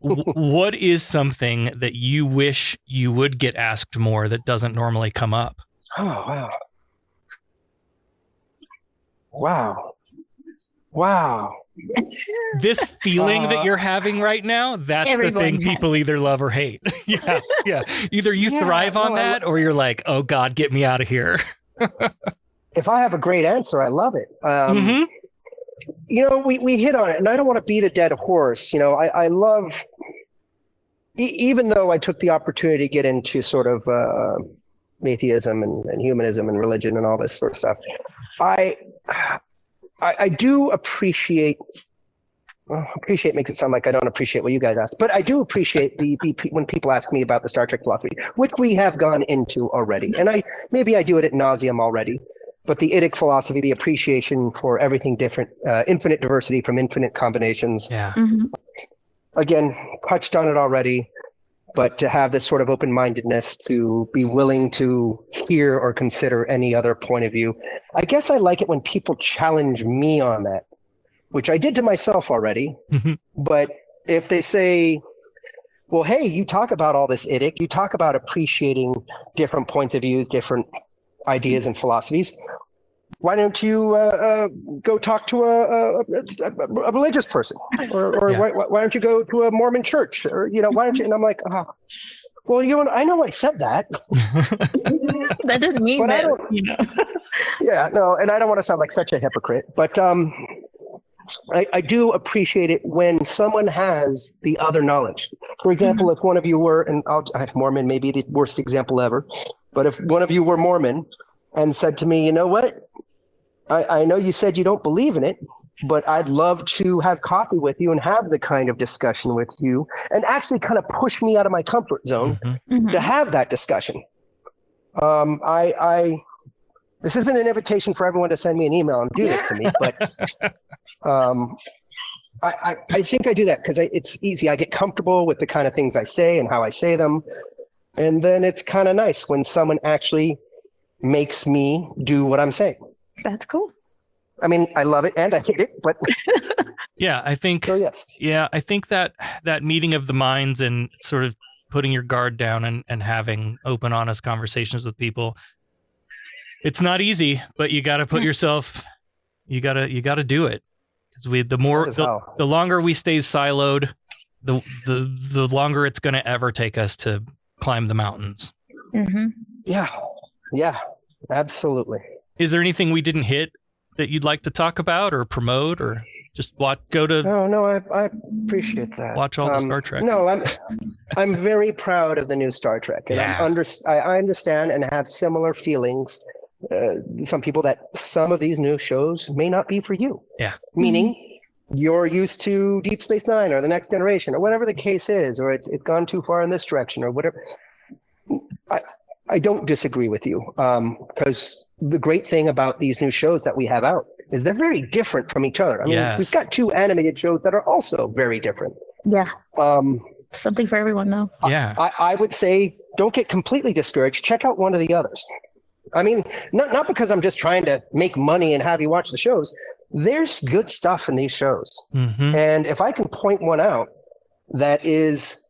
What is something that you wish you would get asked more that doesn't normally come up? Oh, wow. Wow. This feeling that you're having right now, that's Everyone the thing has. people either love or hate. Yeah. Either you thrive on that or you're like, oh God, get me out of here. If I have a great answer, I love it. We hit on it, and I don't want to beat a dead horse. I love, even though I took the opportunity to get into sort of atheism and humanism and religion and all this sort of stuff, I do appreciate. Well, appreciate makes it sound like I don't appreciate what you guys ask, but I do appreciate when people ask me about the Star Trek philosophy, which we have gone into already, and I do it ad nauseum already. But the IDIC philosophy, the appreciation for everything different, infinite diversity from infinite combinations. Yeah. Again, touched on it already, but to have this sort of open-mindedness to be willing to hear or consider any other point of view. I guess I like it when people challenge me on that, which I did to myself already. But if they say, well, hey, you talk about all this IDIC, you talk about appreciating different points of views, different ideas and philosophies. Why don't you go talk to a religious person, or why don't you go to a Mormon church, or why don't you? And I'm like, well, I know I said that. That doesn't mean that. Yeah, no, and I don't want to sound like such a hypocrite, but I do appreciate it when someone has the other knowledge. For example, if one of you were, and Mormon may be the worst example ever, but if one of you were Mormon and said to me, you know what, I know you said you don't believe in it, but I'd love to have coffee with you and have the kind of discussion with you and actually kind of push me out of my comfort zone to have that discussion. This isn't an invitation for everyone to send me an email and do this to me, but I think I do that because it's easy. I get comfortable with the kind of things I say and how I say them. And then it's kind of nice when someone actually makes me do what I'm saying. That's cool. I mean, I love it and I hate it, but yeah, I think. So yes. Yeah, I think that meeting of the minds and sort of putting your guard down and having open, honest conversations with people. It's not easy, but you got to put yourself. You got to do it because the longer we stay siloed, the longer it's going to ever take us to climb the mountains. Yeah, absolutely. Is there anything we didn't hit that you'd like to talk about or promote or just go to? No, I appreciate that. Watch all the Star Trek. No, I'm very proud of the new Star Trek, and I understand and have similar feelings. Some people that some of these new shows may not be for you. Yeah, meaning you're used to Deep Space Nine or The Next Generation or whatever the case is, or it's gone too far in this direction or whatever. I don't disagree with you because the great thing about these new shows that we have out is they're very different from each other. I mean, we've got 2 animated shows that are also very different. Yeah. Something for everyone, though. Yeah. I would say don't get completely discouraged. Check out one of the others. I mean, not because I'm just trying to make money and have you watch the shows. There's good stuff in these shows. And if I can point one out that is,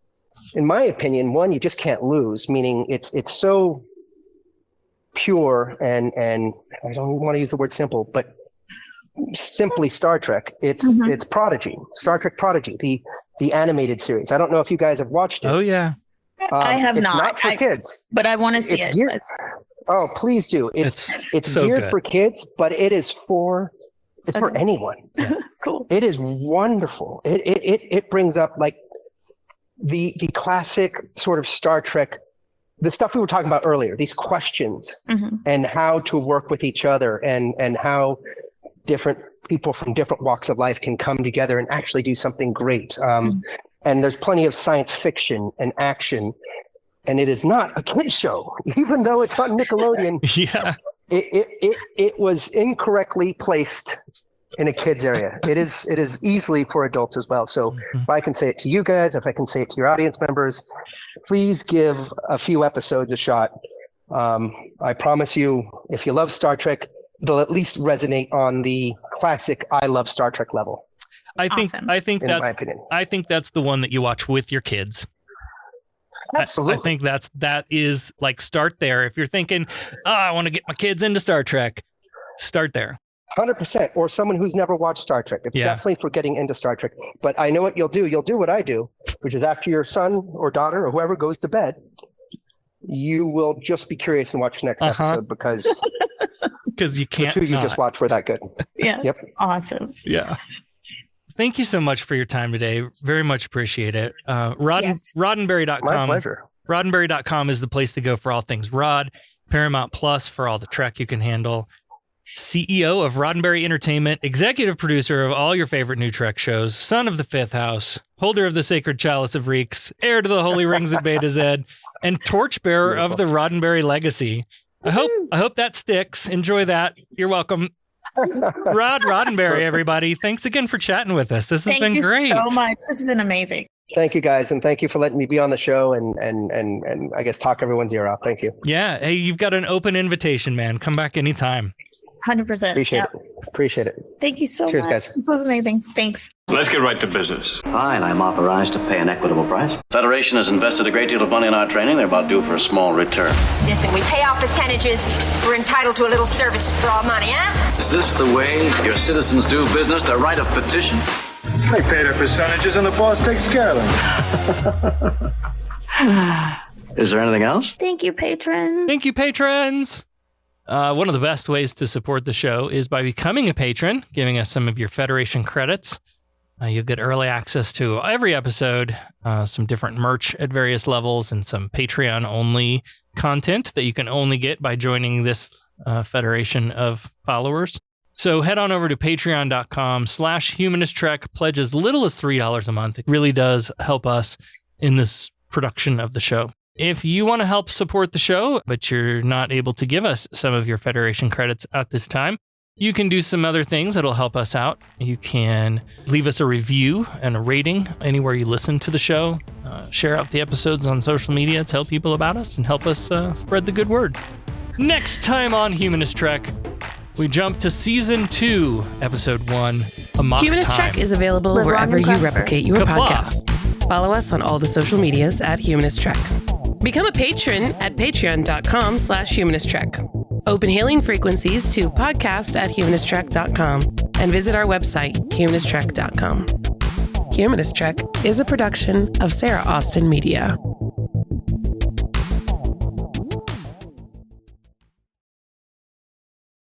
in my opinion, one you just can't lose, meaning it's so pure and I don't want to use the word simple, but simply Star Trek. It's Prodigy, Star Trek Prodigy, the animated series. I don't know if you guys have watched it. Oh yeah. I have it's not. Not for kids, but I want to see it. Oh, please do. It's so geared good for kids, but it is for anyone. Cool. It is wonderful. It brings up like the classic sort of Star Trek, the stuff we were talking about earlier, these questions and how to work with each other and how different people from different walks of life can come together and actually do something great. And there's plenty of science fiction and action. And it is not a kid's show, even though it's on Nickelodeon. Yeah, it was incorrectly placed in a kids area. It is easily for adults as well. So if I can say it to you guys, if I can say it to your audience members, please give a few episodes a shot. I promise you, if you love Star Trek, it'll at least resonate on the classic I love Star Trek level. I think in that's my opinion. I think that's the one that you watch with your kids. Absolutely. I think that is like, start there. If you're thinking, I want to get my kids into Star Trek, start there. 100%. Or someone who's never watched Star Trek. It's definitely for getting into Star Trek. But I know what you'll do. You'll do what I do, which is after your son or daughter or whoever goes to bed, you will just be curious and watch the next episode because you can't. The two you just watched were that good. Yeah. Yep. Awesome. Yeah. Thank you so much for your time today. Very much appreciate it. Roddenberry.com. My pleasure. Roddenberry.com is the place to go for all things Rod. Paramount Plus for all the Trek you can handle. CEO of Roddenberry Entertainment, executive producer of all your favorite new Trek shows, son of the Fifth House, holder of the Sacred Chalice of Reeks, heir to the Holy Rings of Beta Z, and torchbearer of the Roddenberry legacy. I hope that sticks. Enjoy that. You're welcome. Rod Roddenberry, everybody. Thanks again for chatting with us. This has been great. Thank you so much. This has been amazing. Thank you, guys, and thank you for letting me be on the show and I guess talk everyone's ear off. Thank you. Yeah. Hey, you've got an open invitation, man. Come back anytime. 100%. Appreciate it. Thank you so Cheers, much. guys. This was amazing. Thanks. Let's get right to business. Fine, I'm authorized to pay an equitable price. Federation has invested a great deal of money in our training. They're about due for a small return. Listen, we pay off percentages. We're entitled to a little service for our money, huh? Is this the way your citizens do business? Their right of petition? They pay their percentages and the boss takes care of them. Is there anything else? Thank you, patrons. Thank you, patrons. One of the best ways to support the show is by becoming a patron, giving us some of your Federation credits. You'll get early access to every episode, some different merch at various levels, and some Patreon-only content that you can only get by joining this Federation of followers. So head on over to patreon.com/humanisttrek. Pledge as little as $3 a month. It really does help us in this production of the show. If you want to help support the show, but you're not able to give us some of your Federation credits at this time, you can do some other things that'll help us out. You can leave us a review and a rating anywhere you listen to the show. Share out the episodes on social media, tell people about us, and help us spread the good word. Next time on Humanist Trek, we jump to Season 2, Episode 1, A Mock Humanist Time. Trek is available With wherever Ron you Cresper. replicate your Kapla. podcast. Follow us on all the social medias at Humanist Trek. Become a patron at patreon.com/humanisttrek. Open hailing frequencies to podcast@humanisttrek.com and visit our website, humanisttrek.com. Humanist Trek is a production of Sarah Austin Media.